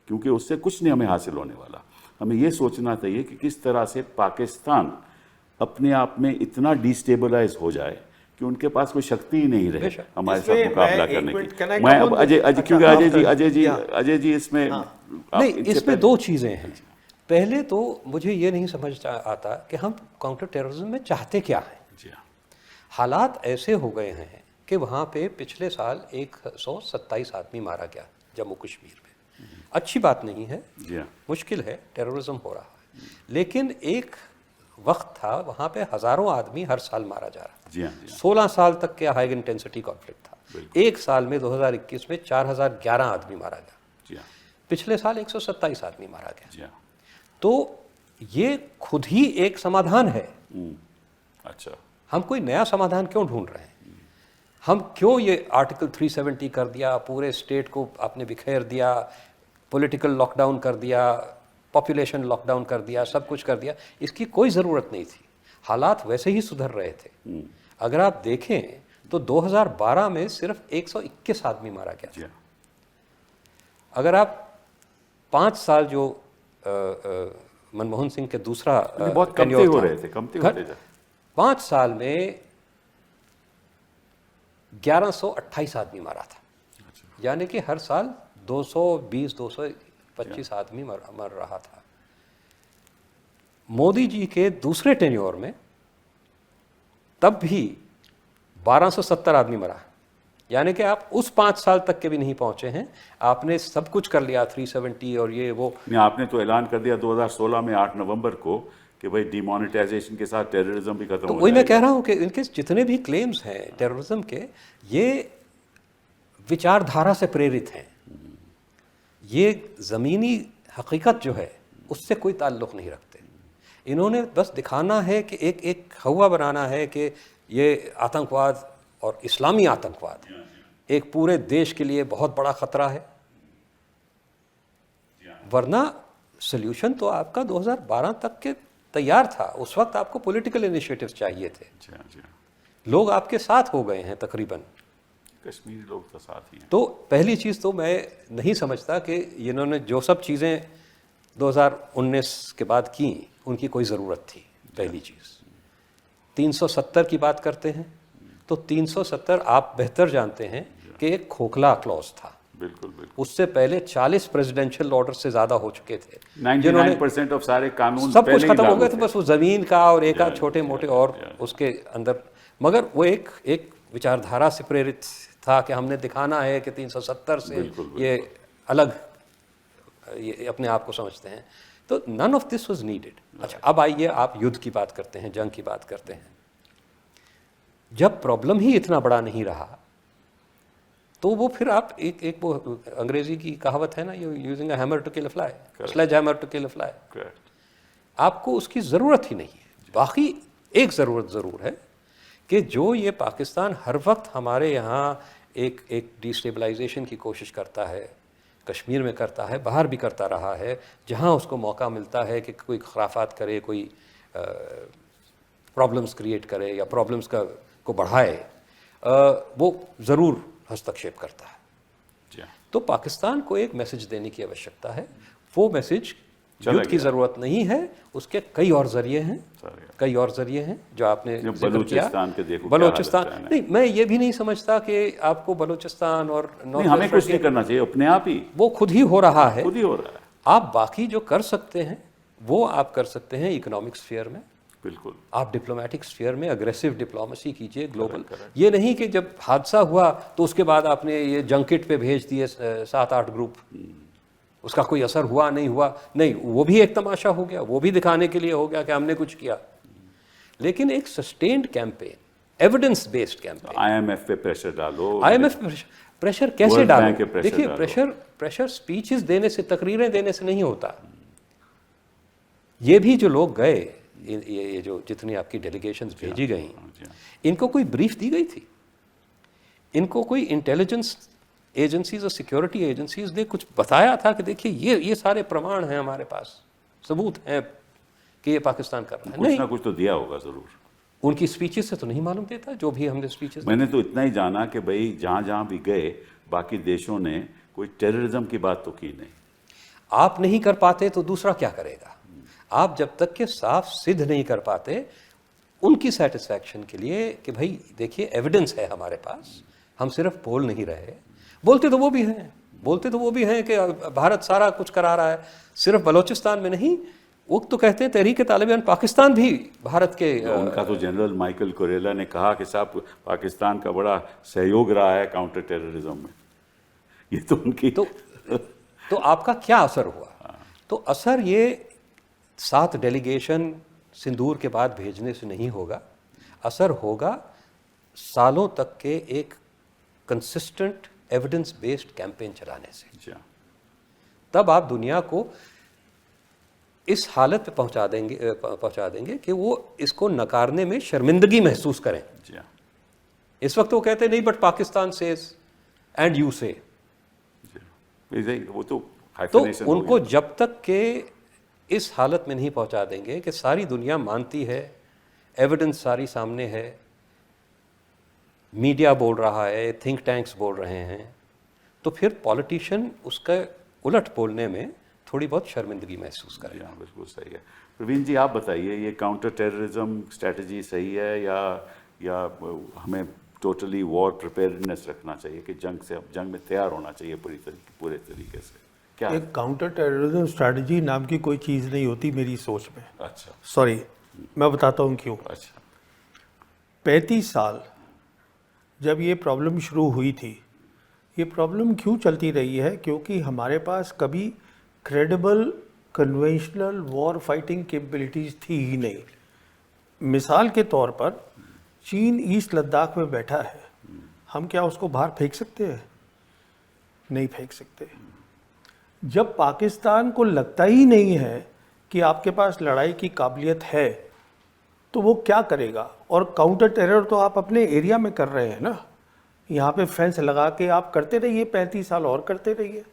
क्योंकि उससे कुछ नहीं हमें हासिल होने वाला। हमें ये सोचना चाहिए कि किस तरह से पाकिस्तान अपने आप में इतना डिस्टेबलाइज हो जाए कि उनके पास कोई शक्ति ही नहीं रहे हमारे साथ मुकाबला करने की। मैं अब क्योंकि अजय जी इसमें नहीं, इसमें दो चीज़ें हैं। पहले तो मुझे ये नहीं समझ आता कि हम काउंटर टेररिज्म में चाहते क्या हैं। जी हाँ, हालात ऐसे हो गए हैं कि वहाँ पे पिछले साल 127 आदमी मारा गया जम्मू कश्मीर में। अच्छी बात नहीं है, जी हाँ, मुश्किल है, टेररिज्म हो रहा है, लेकिन एक वक्त था वहाँ पे हज़ारों आदमी हर साल मारा जा रहा। जी हाँ, 16 साल तक के हाई इंटेंसिटी कॉन्फ्लिक्ट था। एक साल में 2021 में 4011 आदमी मारा गया। जी हाँ, पिछले साल 127 आदमी मारा गया। जी हाँ, तो ये खुद ही एक समाधान है। अच्छा, हम कोई नया समाधान क्यों ढूंढ रहे हैं? हम क्यों ये आर्टिकल 370 कर दिया, पूरे स्टेट को आपने बिखेर दिया, पॉलिटिकल लॉकडाउन कर दिया, पॉपुलेशन लॉकडाउन कर दिया, सब कुछ कर दिया? इसकी कोई ज़रूरत नहीं थी। हालात वैसे ही सुधर रहे थे। अगर आप देखें तो 2012 में सिर्फ 121 आदमी मारा गया। जी हाँ, अगर आप 5 साल जो मनमोहन सिंह के दूसरा बहुत कमते tenure हो था, रहे थे, कमते होते थे। 5 साल में 1128 आदमी मारा था। यानी कि हर साल 220-225 आदमी मर रहा था। मोदी जी के दूसरे टेन्योर में तब भी 1270 आदमी मरा। यानी कि आप उस 5 साल तक के भी नहीं पहुंचे हैं। आपने सब कुछ कर लिया, 370 और ये वो। नहीं, आपने तो ऐलान कर दिया 2016 में 8 नवंबर को कि भाई डिमोनेटाइजेशन के साथ टेररिज्म भी खत्म तो हो वही मैं जाएगा। कह रहा हूं कि इनके जितने भी क्लेम्स हैं टेररिज्म के, ये विचारधारा से प्रेरित हैं। ये ज़मीनी हकीकत जो है उससे कोई ताल्लुक़ नहीं रखते। इन्होंने बस दिखाना है कि एक हवा बनाना है कि ये आतंकवाद और इस्लामी आतंकवाद एक पूरे देश के लिए बहुत बड़ा ख़तरा है। वरना सल्यूशन तो आपका 2012 तक के तैयार था। उस वक्त आपको पॉलिटिकल इनिशिएटिव्स चाहिए थे। जी हाँ, जी हाँ। लोग आपके साथ हो गए हैं तकरीबन। कश्मीरी लोग तो साथ ही हैं। तो पहली चीज़ तो मैं नहीं समझता कि इन्होंने जो सब चीज़ें 2019 के बाद की उनकी कोई ज़रूरत थी। पहली चीज़ 370 की बात करते हैं तो 370 आप बेहतर जानते हैं कि एक खोखला क्लॉज था। बिल्कुल बिल्कुल। उससे पहले 40 प्रेसिडेंशियल ऑर्डर से ज़्यादा हो चुके थे। 99% ऑफ सारे कानून सब कुछ पहले ही खत्म हो गए लागू थे, बस वो ज़मीन का और एक आध छोटे मोटे और yeah. उसके अंदर। मगर वो एक विचारधारा से प्रेरित था कि हमने दिखाना है कि 370 से ये अलग ये अपने आप को समझते हैं। तो none of this was needed. अच्छा, अब आइए आप युद्ध की बात करते हैं, जंग की बात करते हैं। जब प्रॉब्लम ही इतना बड़ा नहीं रहा तो वो फिर आप एक वो अंग्रेजी की कहावत है ना, using a hammer to kill a fly, sledge hammer to kill a fly. आपको उसकी ज़रूरत ही नहीं है। बाकी एक ज़रूरत ज़रूर है कि जो ये पाकिस्तान हर वक्त हमारे यहाँ एक डिस्टेबलाइजेशन की कोशिश करता है, कश्मीर में करता है, बाहर भी करता रहा है, जहाँ उसको मौका मिलता है कि कोई खुराफात करे, कोई प्रॉब्लम्स क्रिएट करे या प्रॉब्लम्स को बढ़ाए, वो ज़रूर हस्तक्षेप करता है। तो पाकिस्तान को एक मैसेज देने की आवश्यकता है। वो मैसेज युद्ध की ज़रूरत नहीं है, उसके कई और ज़रिए हैं, कई और ज़रिए हैं जो आपने बलूचिस्तान के देखो, बलूचिस्तान नहीं, मैं ये भी नहीं समझता कि आपको बलूचिस्तान और नहीं, हमें कुछ नहीं करना चाहिए, अपने आप ही वो खुद ही हो रहा है, खुद ही हो रहा है। आप बाकी जो कर सकते हैं वो आप कर सकते हैं इकोनॉमिक स्फीयर में, बिल्कुल आप डिप्लोमेटिक स्फीयर में अग्रेसिव डिप्लोमेसी कीजिए ग्लोबल। ये नहीं कि जब हादसा हुआ तो उसके बाद आपने ये जंकिट पे भेज दिए 7-8 ग्रुप, उसका कोई असर हुआ नहीं हुआ, नहीं, वो भी एक तमाशा हो गया, वो भी दिखाने के लिए हो गया कि हमने कुछ किया। लेकिन एक sustained campaign, evidence based campaign, IMF पे प्रेशर डालो। IMF पे प्रेशर कैसे डालो? देखिए, प्रेशर स्पीचेस देने से, तकरीरें देने से नहीं होता। ये भी जो लोग गए, ये जो जितनी आपकी डेलीगेशंस भेजी गई, इनको कोई ब्रीफ दी गई थी? इनको कोई इंटेलिजेंस एजेंसीज और सिक्योरिटी एजेंसीज ने कुछ बताया था कि देखिए ये सारे प्रमाण हैं हमारे पास, सबूत हैं कि ये पाकिस्तान कर रहा है? कुछ ना कुछ तो दिया होगा जरूर। उनकी स्पीचेस से तो नहीं मालूम देता, जो भी हमने स्पीचेस। मैंने तो इतना ही जाना कि भाई जहाँ भी गए बाकी देशों ने कोई टेररिज्म की बात तो की नहीं। आप नहीं कर पाते तो दूसरा क्या करेगा? आप जब तक के साफ सिद्ध नहीं कर पाते उनकी सेटिस्फैक्शन के लिए कि भाई देखिए एविडेंस है हमारे पास, हम सिर्फ बोल नहीं रहे। बोलते तो वो भी हैं कि भारत सारा कुछ करा रहा है, सिर्फ बलूचिस्तान में नहीं, वो तो कहते हैं तहरीक तालिबान पाकिस्तान भी भारत के। उनका तो जनरल माइकल कोरेला ने कहा कि साहब पाकिस्तान का बड़ा सहयोग रहा है काउंटर टेररिज्म में। ये तो उनकी तो आपका क्या असर हुआ? तो असर ये 7 डेलीगेशन सिंदूर के बाद भेजने से नहीं होगा, असर होगा सालों तक के एक कंसिस्टेंट एविडेंस बेस्ड कैंपेन चलाने से। तब आप दुनिया को इस हालत पे पहुंचा देंगे कि वो इसको नकारने में शर्मिंदगी महसूस करें। इस वक्त वो कहते नहीं, but Pakistan says and you से। वो तो उनको जब तक के इस हालत में नहीं पहुंचा देंगे कि सारी दुनिया मानती है, एविडेंस सारी सामने है, मीडिया बोल रहा है, थिंक टैंक्स बोल रहे हैं, तो फिर पॉलिटिशियन उसका उलट बोलने में थोड़ी बहुत शर्मिंदगी महसूस करेगा। बिल्कुल सही है। प्रवीण जी, आप बताइए, ये काउंटर टेररिज्म स्ट्रेटजी सही है या हमें टोटली वॉर प्रिपेयर्डनेस रखना चाहिए कि जंग में तैयार होना चाहिए पूरे तरीके से? क्या एक काउंटर टेररिज्म स्ट्रेटजी नाम की कोई चीज़ नहीं होती मेरी सोच में। अच्छा, सॉरी, मैं बताता हूँ क्यों। अच्छा, 35 साल जब ये प्रॉब्लम शुरू हुई थी, ये प्रॉब्लम क्यों चलती रही है? क्योंकि हमारे पास कभी credible conventional war fighting capabilities थी ही नहीं। मिसाल के तौर पर चीन ईस्ट लद्दाख में बैठा है, हम क्या उसको बाहर फेंक सकते हैं? नहीं फेंक सकते। जब पाकिस्तान को लगता ही नहीं है कि आपके पास लड़ाई की काबिलियत है तो वो क्या करेगा? और काउंटर टेरर तो आप अपने एरिया में कर रहे हैं ना, यहाँ पे फेंस लगा के आप करते रहिए, 35 साल और करते रहिए।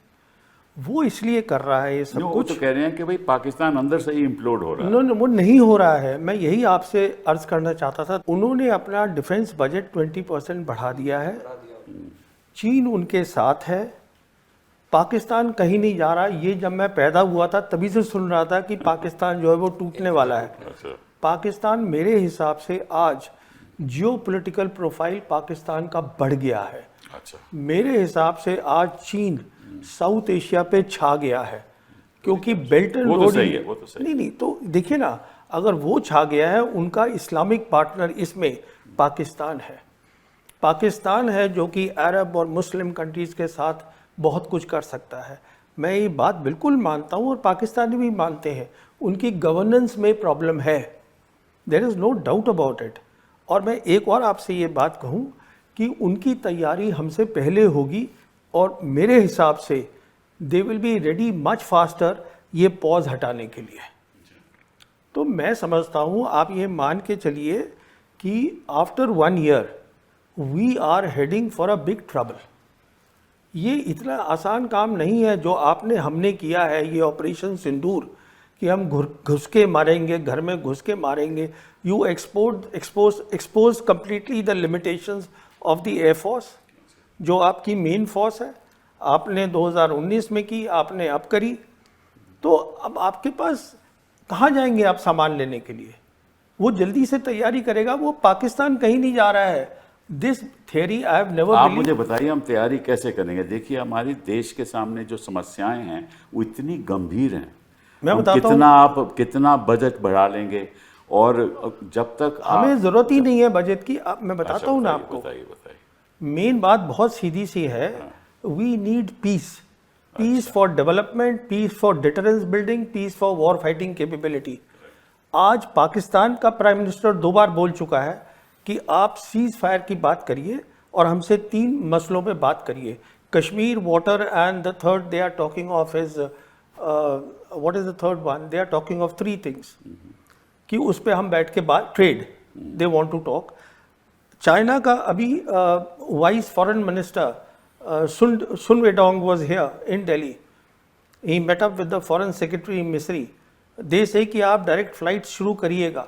वो इसलिए कर रहा है ये सब कुछ। तो कह रहे हैं कि भाई पाकिस्तान अंदर से ही इम्प्लोड हो रहा है। वो नहीं हो रहा है। मैं यही आपसे अर्ज करना चाहता था। उन्होंने अपना डिफेंस बजट 20% बढ़ा दिया है चीन उनके साथ है, पाकिस्तान कहीं नहीं जा रहा। ये जब मैं पैदा हुआ था तभी से सुन रहा था कि पाकिस्तान जो है वो टूटने वाला है। अच्छा, पाकिस्तान मेरे हिसाब से आज जियोपॉलिटिकल प्रोफाइल पाकिस्तान का बढ़ गया है। अच्छा, मेरे हिसाब से आज चीन साउथ एशिया पे छा गया है, क्योंकि बेल्ट एंड वो तो रोड सही है, वो तो सही है। नहीं, तो देखिए ना, अगर वो छा गया है, उनका इस्लामिक पार्टनर इसमें पाकिस्तान है। पाकिस्तान है जो कि अरब और मुस्लिम कंट्रीज़ के साथ बहुत कुछ कर सकता है। मैं ये बात बिल्कुल मानता हूँ और पाकिस्तानी भी मानते हैं, उनकी गवर्नेंस में प्रॉब्लम है, there is no doubt about it. और मैं एक और आपसे ये बात कहूँ कि उनकी तैयारी हमसे पहले होगी और मेरे हिसाब से they will be ready much faster ये पॉज हटाने के लिए। तो मैं समझता हूँ, आप ये मान के चलिए कि after 1 year we are heading for a big trouble. ये इतना आसान काम नहीं है जो आपने हमने किया है, ये ऑपरेशन सिंदूर, कि हम घुस के मारेंगे, घर में घुस के मारेंगे। You expose completely the limitations of the air force, जो आपकी मेन फोर्स है। आपने 2019 में की, आपने अब करी, तो अब आपके पास कहाँ जाएंगे आप सामान लेने के लिए? वो जल्दी से तैयारी करेगा, वो पाकिस्तान कहीं नहीं जा रहा है। This theory I have never आप मुझे बताइए हम तैयारी कैसे करेंगे? देखिए हमारे देश के सामने जो समस्याएं हैं वो इतनी गंभीर हैं। मैं हम बताता हूँ, आप कितना बजट बढ़ा लेंगे, और जब तक हमें जरूरत ही नहीं है बजट की। अब मैं बताता अच्छा, हूँ ना बताइए, आपको, बताइए बताइए। मेन बात बहुत सीधी सी है, we need peace, peace for development, peace for deterrence building, peace for war fighting capability. आज पाकिस्तान का प्राइम मिनिस्टर 2 बार बोल चुका है कि आप सीज फायर की बात करिए और हमसे 3 मसलों पे बात करिए, Kashmir, water and the third they are talking of is what is the third one, they are talking of 3 things, कि उस पे हम बैठ के बात, trade they want to talk. China का अभी vice foreign minister Sun Weidong was here in Delhi, he met up with the foreign secretary Misri. They से कि आप डायरेक्ट फ्लाइट शुरू करिएगा।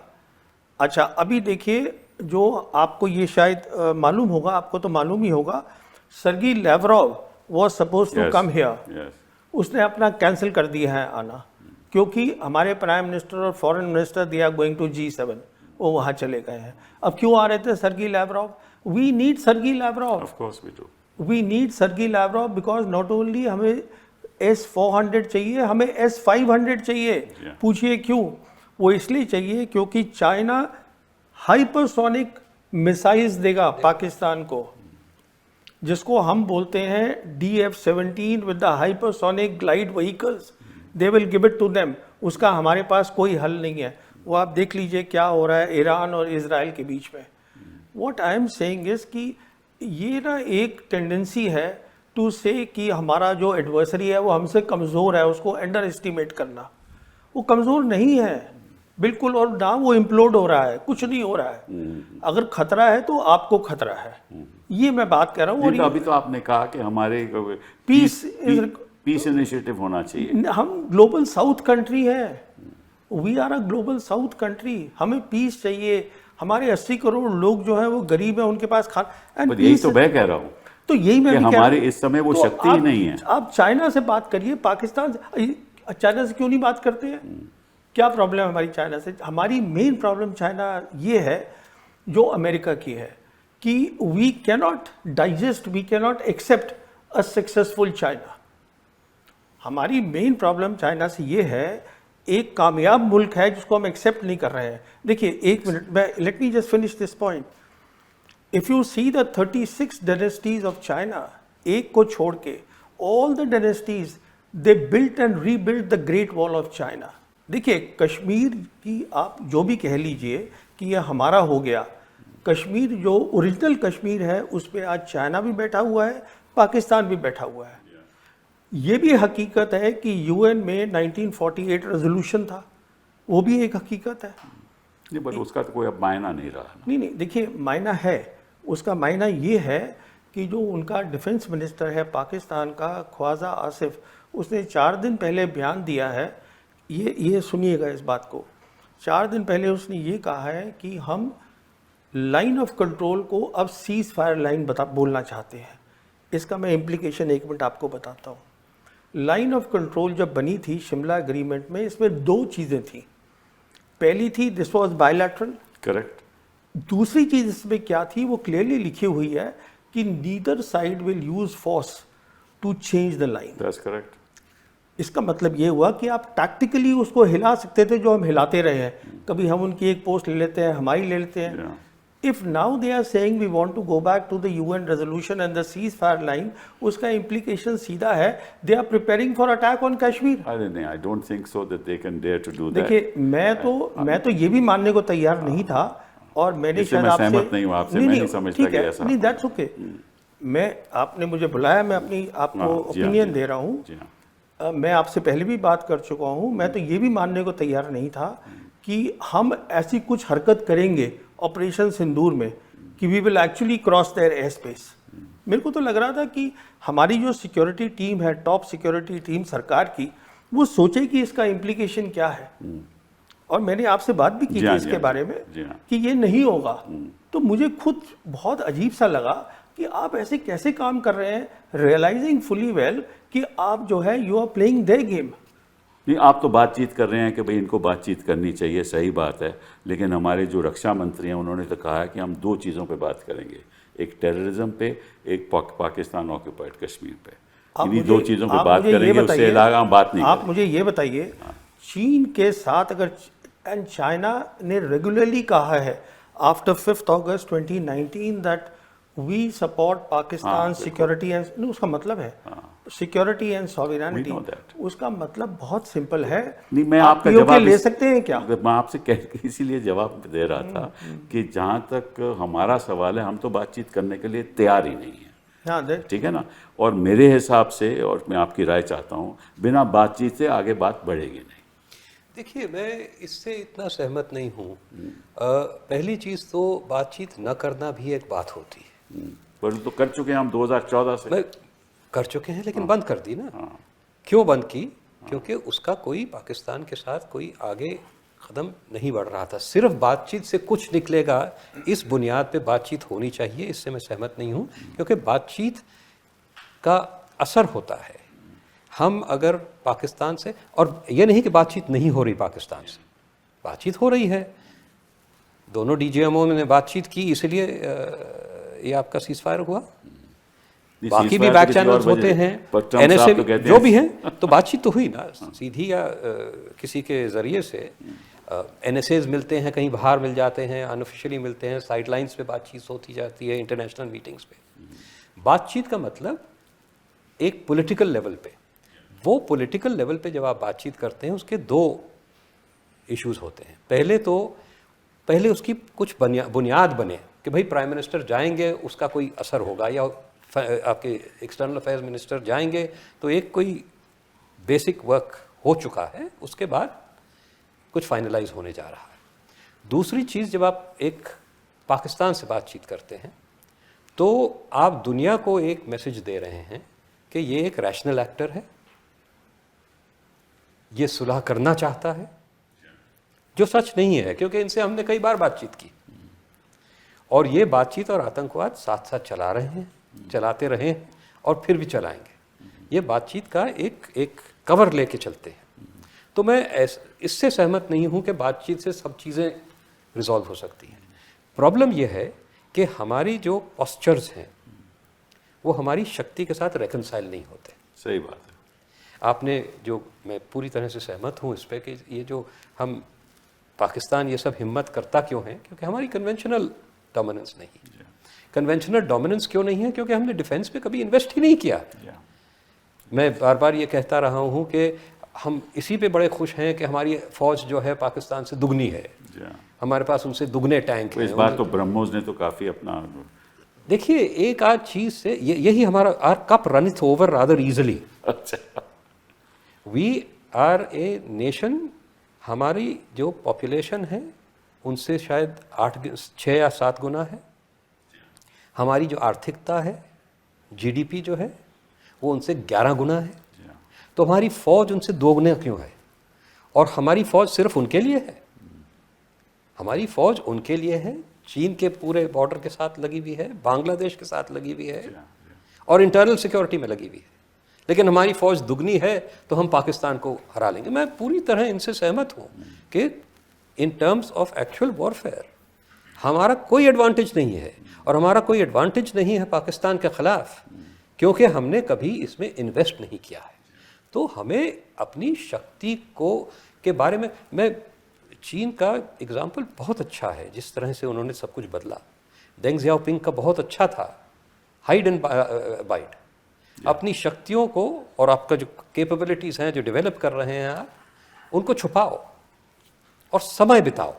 अच्छा, अभी देखिए, जो आपको ये शायद मालूम होगा, आपको तो मालूम ही होगा, Sergey Lavrov was suppose to come here, उसने अपना कैंसिल कर दिया है आना, क्योंकि हमारे प्राइम मिनिस्टर और foreign minister they are going to G7, वो वहाँ चले गए हैं। अब क्यों आ रहे थे Sergey Lavrov? We need Sergey Lavrov, of course we do. We need Sergey Lavrov because not only हमें S-400 चाहिए, हमें S-500 चाहिए। पूछिए क्यों? वो इसलिए चाहिए क्योंकि चाइना हाइपरसोनिक मिसाइल्स देगा पाकिस्तान को, जिसको हम बोलते हैं DF-17 with the hypersonic glide vehicles, they will give it to them. उसका हमारे पास कोई हल नहीं है। वो आप देख लीजिए क्या हो रहा है ईरान और इजराइल के बीच में। What I am saying is कि ये ना एक टेंडेंसी है टू से कि हमारा जो एडवर्सरी है वो हमसे कमज़ोर है, उसको अंडर एस्टिमेट करना। वो कमज़ोर नहीं है बिल्कुल, और ना वो इम्प्लोड हो रहा है, कुछ नहीं हो रहा है। अगर खतरा है तो आपको खतरा है, ये मैं बात कर रहा हूँ। और तो अभी तो आपने कहा कि हमारे पीस इनिशिएटिव होना चाहिए। हम ग्लोबल साउथ कंट्री है, we are a global south country, हमें पीस चाहिए। हमारे 80 करोड़ लोग जो हैं वो गरीब हैं, उनके पास खाना, यही तो मैं कह रहा हूँ, तो यही मैं भी हमारे इस समय वो तो शक्ति ही नहीं है। आप चाइना से बात करिए, पाकिस्तान से, चाइना से क्यों नहीं बात करते हैं? क्या प्रॉब्लम है हमारी चाइना से? हमारी मेन प्रॉब्लम चाइना ये है जो अमेरिका की है कि we cannot digest, we cannot accept a successful China. हमारी मेन प्रॉब्लम चाइना से ये है, एक कामयाब मुल्क है जिसको हम एक्सेप्ट नहीं कर रहे हैं। देखिए एक मिनट, मैं let me just finish this point. If you see the 36 dynasties of China, एक को छोड़ के all the dynasties they built and rebuilt the great wall of China. देखिए कश्मीर की आप जो भी कह लीजिए कि यह हमारा हो गया, कश्मीर जो ओरिजिनल कश्मीर है उस पर आज चाइना भी बैठा हुआ है, पाकिस्तान भी बैठा हुआ है। ये भी हकीकत है कि यूएन में 1948 रेजोल्यूशन था, वो भी एक हकीकत है। नहीं, बट उसका तो कोई अब मायना नहीं रहा। नहीं, देखिए मायना है, उसका मायना ये है कि जो उनका डिफेंस मिनिस्टर है पाकिस्तान का, ख्वाजा आसिफ, उसने 4 दिन पहले बयान दिया है, ये सुनिएगा इस बात को। 4 दिन पहले उसने ये कहा है कि हम लाइन ऑफ कंट्रोल को अब सीज फायर लाइन बोलना चाहते हैं। इसका मैं इम्प्लीकेशन 1 मिनट आपको बताता हूँ। लाइन ऑफ कंट्रोल जब बनी थी शिमला एग्रीमेंट में, इसमें 2 चीज़ें थी। पहली थी दिस वाज बायलैटरल। करेक्ट। दूसरी चीज़ इसमें क्या थी, वो क्लियरली लिखी हुई है कि neither side will use force to change the line. That's correct. इसका मतलब ये हुआ कि आप टैक्टिकली उसको हिला सकते थे, जो हम हिलाते रहे हैं। कभी हम उनकी एक पोस्ट ले लेते हैं, हमारी ले लेते हैं। If now they are saying we want to go back to the UN resolution and the cease fire line, उसका इम्प्लीकेशन सीधा है they are preparing for attack on Kashmir. I don't think so that they can dare to do that. देखिए, मैं तो ये भी मानने को तैयार नहीं था, और मैंने शायद आपसे सहमत नहीं हूं आपसे, मैं नहीं समझता कि ऐसा। नहीं, दैट्स ओके। मैं, आपने मुझे बुलाया, मैं अपनी आपको ओपिनियन दे रहा हूँ। मैं आपसे पहले भी बात कर चुका हूँ। मैं तो ये भी मानने को तैयार नहीं था कि हम ऐसी कुछ हरकत करेंगे ऑपरेशन सिंदूर में कि we will actually cross their air space. मेरे को तो लग रहा था कि हमारी जो सिक्योरिटी टीम है, टॉप सिक्योरिटी टीम सरकार की, वो सोचे कि इसका इम्प्लीकेशन क्या है। और मैंने आपसे बात भी की थी इसके बारे में कि ये नहीं होगा। तो मुझे खुद बहुत अजीब सा लगा कि आप ऐसे कैसे काम कर रहे हैं, रियलाइजिंग फुली वेल कि आप जो है you are playing their game. नहीं, आप तो बातचीत कर रहे हैं कि भाई इनको बातचीत करनी चाहिए, सही बात है, लेकिन हमारे जो रक्षा मंत्री हैं उन्होंने तो कहा है कि हम 2 चीज़ों पे बात करेंगे, एक टेररिज्म पे, एक पाकिस्तान ऑक्यूपाइड कश्मीर पे। इन्हीं 2 चीज़ों पे बात करेंगे, उससे अलावा हम बात नहीं। आप मुझे ये बताइए, चीन के साथ अगर, एंड चाइना ने रेगुलरली कहा है आफ्टर 5 अगस्त 2019 that we support Pakistan security and, उसका मतलब है सिक्योरिटी एंड सॉवरेनिटी। उसका मतलब बहुत सिंपल है। नहीं, मैं आपका जवाब ले सकते हैं क्या? मैं आपसे इसीलिए जवाब दे रहा था कि जहां तक हमारा सवाल है, हम तो बातचीत करने के लिए तैयार ही नहीं है। ठीक है ना। और मेरे हिसाब से, और मैं आपकी राय चाहता हूं, बिना बातचीत से आगे बात बढ़ेगी नहीं। देखिए, मैं इससे इतना सहमत नहीं हूँ। पहली चीज़ तो बातचीत न करना भी एक बात होती है। पर तो कर चुके हैं हम 2014 से। कर चुके हैं, लेकिन बंद कर दी ना। क्यों बंद की? क्योंकि उसका कोई पाकिस्तान के साथ कोई आगे कदम नहीं बढ़ रहा था। सिर्फ बातचीत से कुछ निकलेगा, इस बुनियाद पे बातचीत होनी चाहिए, इससे मैं सहमत नहीं हूँ। क्योंकि बातचीत का असर होता है। हम अगर पाकिस्तान से, और ये नहीं कि बातचीत नहीं हो रही पाकिस्तान से, बातचीत हो रही है। दोनों डीजीएमओ ने बातचीत की, इसलिए ये आपका सीज फायर हुआ। बाकी भी बैक चैनल्स होते हैं, एनएसए जो भी हैं, तो बातचीत तो हुई ना, सीधी या किसी के जरिए से। एनएसएज मिलते हैं, कहीं बाहर मिल जाते हैं, अनऑफिशियली मिलते हैं, साइडलाइंस पे बातचीत होती जाती है, इंटरनेशनल मीटिंग्स पे। बातचीत का मतलब एक पॉलिटिकल लेवल पे, वो पॉलिटिकल लेवल पे जब आप बातचीत करते हैं, उसके 2 इश्यूज होते हैं। पहले उसकी कुछ बुनियाद बने कि भाई प्राइम मिनिस्टर जाएंगे, उसका कोई असर होगा, या आपके एक्सटर्नल अफेयर्स मिनिस्टर जाएंगे, तो एक कोई बेसिक वर्क हो चुका है, उसके बाद कुछ फाइनलाइज होने जा रहा है। दूसरी चीज़, जब आप एक पाकिस्तान से बातचीत करते हैं, तो आप दुनिया को एक मैसेज दे रहे हैं कि ये एक रैशनल एक्टर है, ये सुलह करना चाहता है, जो सच नहीं है, क्योंकि इनसे हमने कई बार बातचीत की, और ये बातचीत और आतंकवाद साथ साथ चला रहे हैं, चलाते रहे हैं, और फिर भी चलाएंगे। ये बातचीत का एक कवर लेके चलते हैं। तो मैं इससे सहमत नहीं हूं कि बातचीत से सब चीज़ें रिजॉल्व हो सकती हैं। प्रॉब्लम यह है कि हमारी जो पॉस्चर्स हैं वो हमारी शक्ति के साथ रेकनसाइल नहीं होते। सही बात है। आपने जो, मैं पूरी तरह से सहमत हूँ इस पर कि ये जो हम पाकिस्तान ये सब हिम्मत करता क्यों है, क्योंकि हमारी कन्वेंशनल डोमिनेंस नहीं। कन्वेंशनल डोमिनेंस क्यों नहीं है? क्योंकि हमने डिफेंस पे कभी इन्वेस्ट ही नहीं किया। मैं बार बार ये कहता रहा हूँ कि हम इसी पे बड़े खुश हैं कि हमारी फ़ौज जो है पाकिस्तान से दुगनी है, हमारे पास उनसे दुगने टैंक हैं। इस बार तो ब्रह्मोस ने तो काफ़ी अपना, देखिए, एक आध चीज़ से यही हमारा our cup run over rather easily. अच्छा, वी आर ए नेशन, हमारी जो पॉपुलेशन है उनसे शायद 6 या 7 गुना है। हमारी जो आर्थिकता है, जीडीपी जो है, वो उनसे 11 गुना है। तो हमारी फ़ौज उनसे 2 गुना क्यों है? और हमारी फ़ौज सिर्फ उनके लिए है? हमारी फ़ौज उनके लिए है, चीन के पूरे बॉर्डर के साथ लगी हुई है, बांग्लादेश के साथ लगी हुई है, और इंटरनल सिक्योरिटी में लगी हुई है, लेकिन हमारी फौज दुगनी है तो हम पाकिस्तान को हरा लेंगे। मैं पूरी तरह इनसे सहमत हूँ कि in terms of actual warfare हमारा कोई एडवांटेज नहीं है, और हमारा कोई एडवांटेज नहीं है पाकिस्तान के ख़िलाफ़ क्योंकि हमने कभी इसमें इन्वेस्ट नहीं किया है। तो हमें अपनी शक्ति के बारे में, मैं चीन का एग्जाम्पल बहुत अच्छा है, जिस तरह से उन्होंने सब कुछ बदला। डेंग जियाओपिंग का बहुत अच्छा था, हाइड एंड बाइट, अपनी शक्तियों को और आपका जो कैपेबिलिटीज़ हैं जो डेवलप कर रहे हैं आप, उनको छुपाओ और समय बिताओ,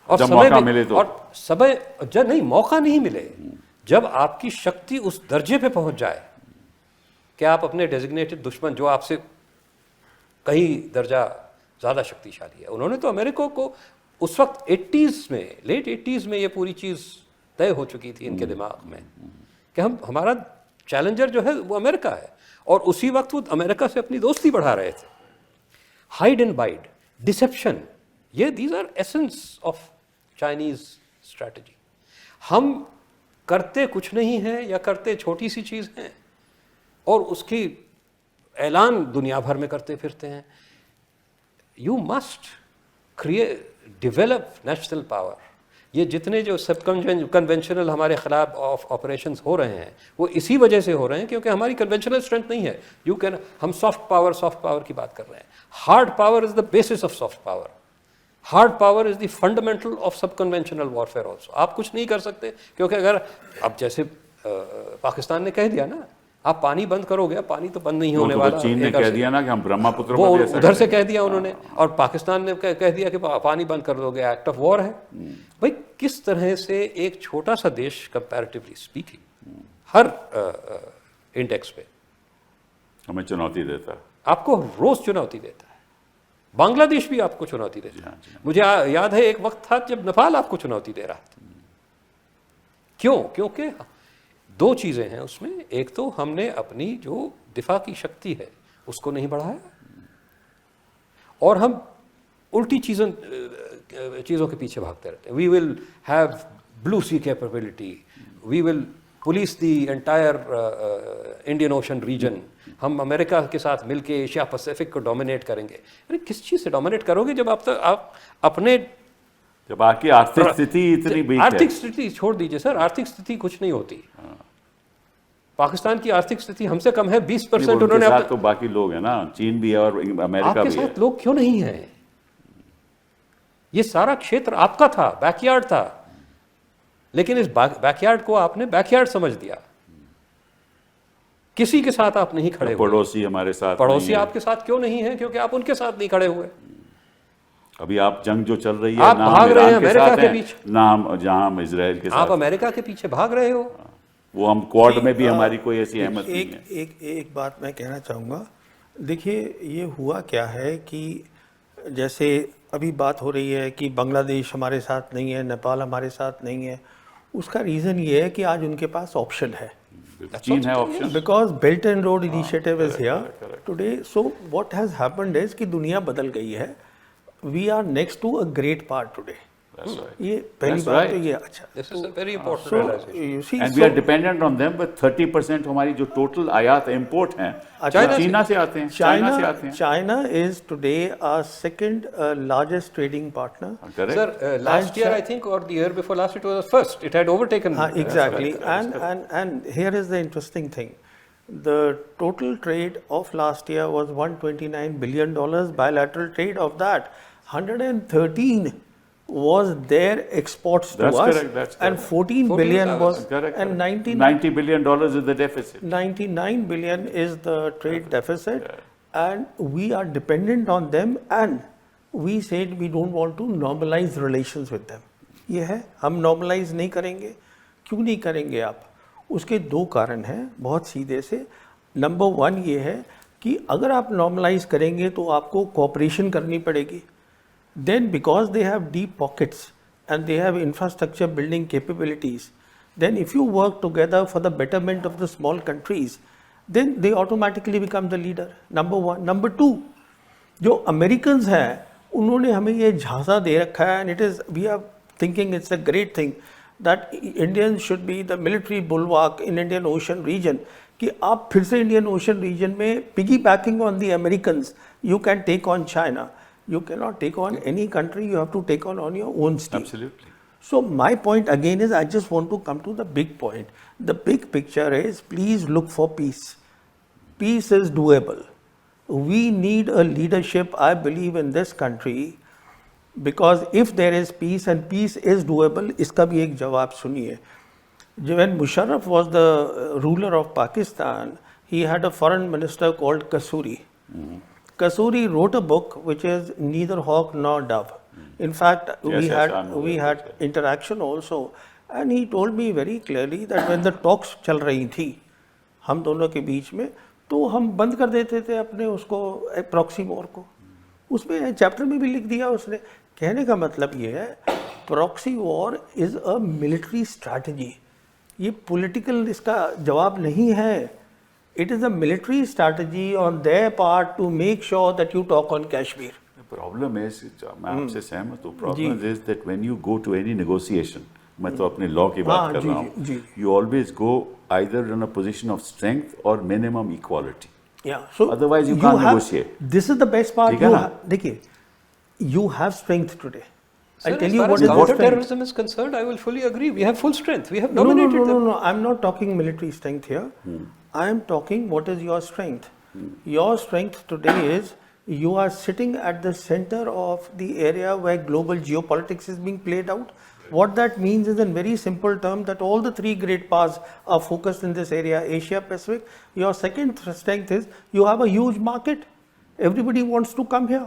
और जब मौका मिले तो, और समय जब नहीं मौका नहीं मिले, जब आपकी शक्ति उस दर्जे पे पहुंच जाए कि आप अपने डेजिग्नेटेड दुश्मन जो आपसे कई दर्जा ज़्यादा शक्तिशाली है, उन्होंने तो अमेरिका को उस वक्त 80s में, लेट 80s में ये पूरी चीज़ तय हो चुकी थी इनके दिमाग में कि हमारा चैलेंजर जो है वो अमेरिका है, और उसी वक्त वो अमेरिका से अपनी दोस्ती बढ़ा रहे थे। हाइड एंड बाइड, डिसेप्शन, ये these are essence of Chinese strategy. हम करते कुछ नहीं है या करते छोटी सी चीज़ हैं और उसकी ऐलान दुनिया भर में करते फिरते हैं। You must develop national power. ये जितने जो सब कन्वेंशनल हमारे खिलाफ ऑपरेशंस हो रहे हैं वो इसी वजह से हो रहे हैं क्योंकि हमारी कन्वेंशनल स्ट्रेंथ नहीं है। हम सॉफ्ट पावर की बात कर रहे हैं। Hard power is the basis of soft power. Hard power is the fundamental of सब कन्वेंशनल वॉरफेयर ऑल्सो। आप कुछ नहीं कर सकते क्योंकि अगर अब जैसे पाकिस्तान ने कह दिया ना, आप पानी बंद करोगे, पानी तो बंद नहीं होने वाला। चीन ने कह दिया ना कि हम ब्रह्मपुत्र वो उधर से कह दिया उन्होंने, और पाकिस्तान ने कह दिया कि पानी बंद कर दोगे, एक्ट ऑफ वॉर है। भाई किस तरह से एक छोटा सा देश कंपैरेटिवली स्पीकिंग हर इंडेक्स पे हमें चुनौती देता है, आपको रोज चुनौती देता है। बांग्लादेश भी आपको चुनौती देता है। मुझे याद है एक वक्त था जब नेपाल आपको चुनौती दे रहा था। क्यों? क्योंकि दो चीज़ें हैं उसमें। एक तो हमने अपनी जो दिफा की शक्ति है उसको नहीं बढ़ाया, और हम उल्टी चीज़ों के पीछे भागते रहते हैं। We will have blue sea capability, we will police the entire Indian Ocean region, हम अमेरिका के साथ मिलके एशिया पैसिफिक को डोमिनेट करेंगे। अरे किस चीज़ से डोमिनेट करोगे जब आप अपने, जब आपकी आर्थिक स्थिति इतनी वीक है। आर्थिक स्थिति छोड़ दीजिए सर, आर्थिक स्थिति कुछ नहीं होती। पाकिस्तान की आर्थिक स्थिति हमसे कम है 20%। उन्होंने साथ तो बाकी लोग हैं ना, चीन भी है और अमेरिका आपके भी है। साथ लोग क्यों नहीं है? ये सारा क्षेत्र आपका था, बैकयार्ड था, लेकिन इस बैकयार्ड को आपने बैकयार्ड समझ दिया। किसी के साथ आप नहीं खड़े हुए। पड़ोसी हमारे साथ, पड़ोसी आपके साथ क्यों नहीं है? क्योंकि आप उनके साथ नहीं खड़े हुए। अभी आप जंग जो चल रही है, आप ना भाग रहे हैं ईरान अमेरिका के हैं, पीछे, ना हम जहां हम इजराइल के साथ, आप अमेरिका के पीछे भाग रहे हो। वो हम क्वाड में भी हमारी कोई ऐसी अहमत नहीं है। एक बात मैं कहना चाहूँगा। देखिए ये हुआ क्या है कि जैसे अभी बात हो रही है कि बांग्लादेश हमारे साथ नहीं है, नेपाल हमारे साथ नहीं है। उसका रीज़न ये है कि आज उनके पास ऑप्शन है, चीन है option, because belt and road initiative is here today. So what has happened is कि दुनिया बदल गई है। We are next to a great part today. ये पहली बात तो ये अच्छा। This is a very important realization. you see, and we are dependent on them, but 30% हमारी जो टोटल आयात इंपोर्ट हैं चाइना से आते हैं। China is today our second largest trading partner. Correct. Sir, last year I think, or the year before last, it was the first. It had overtaken. Exactly. And here is the interesting thing. The total trade of last year was $129 billion. Bilateral trade of that, 113 was their exports to That's us. correct, that's And correct. 14 billion was, Correct. and $90 billion is the deficit. 99 billion is the trade deficit, and we are dependent on them, and we said we don't want to normalize relations with them. ये है, हम normalize नहीं करेंगे। क्यों नहीं करेंगे आप? उसके दो कारण हैं बहुत सीधे से। नंबर 1 ये है कि अगर आप normalize करेंगे तो आपको cooperation करनी पड़ेगी। Then because they have deep pockets and they have infrastructure building capabilities, then if you work together for the betterment of the small countries, then they automatically become the leader. Number 1. Number 2, जो Americans हैं उन्होंने हमें ये झांसा दे रखा है, and it is, we are thinking it's a great thing that Indians should be the military bulwark in Indian Ocean region, कि आप फिर से Indian Ocean region में piggybacking on the Americans, you can take on China. You cannot take on any country, you have to take on your own steam. Absolutely. So my point again is, I just want to come to the big point. The big picture is, please look for peace. Peace is doable. We need a leadership, I believe, in this country, because if there is peace and peace is doable, इसका भी एक जवाब सुनिए. When Musharraf was the ruler of Pakistan, he had a foreign minister called Kasuri. Kasuri wrote a book which is Neither Hawk Nor Dove. In fact, we had interaction also, and he told me very clearly that when the talks चल रही थी हम दोनों के बीच में, तो हम बंद कर देते थे अपने उसको प्रॉक्सी वॉर को. उसमें चैप्टर में भी लिख दिया उसने. कहने का मतलब ये है, proxy war is a military strategy. ये पॉलिटिकल इसका जवाब नहीं है. It is a military strategy on their part to make sure that you talk on Kashmir. Problem is, मैं आपसे सहमत हूँ, problem is that when you go to any negotiation, मैं तो अपने लॉ की बात कर रहा हूँ, you always go either in a position of strength और minimum equality. So otherwise you can't negotiate. This is the best part. देखिए, you have strength today. Sir, I'll tell as you far what as is the strength. counter-terrorism is concerned, I will fully agree. We have full strength. We have No, dominated them. no. I'm not talking military strength here. I am talking what is your strength. Your strength today is you are sitting at the center of the area where global geopolitics is being played out. What that means is, in very simple terms, that all the three great powers are focused in this area, Asia Pacific. Your second strength is you have a huge market. Everybody wants to come here.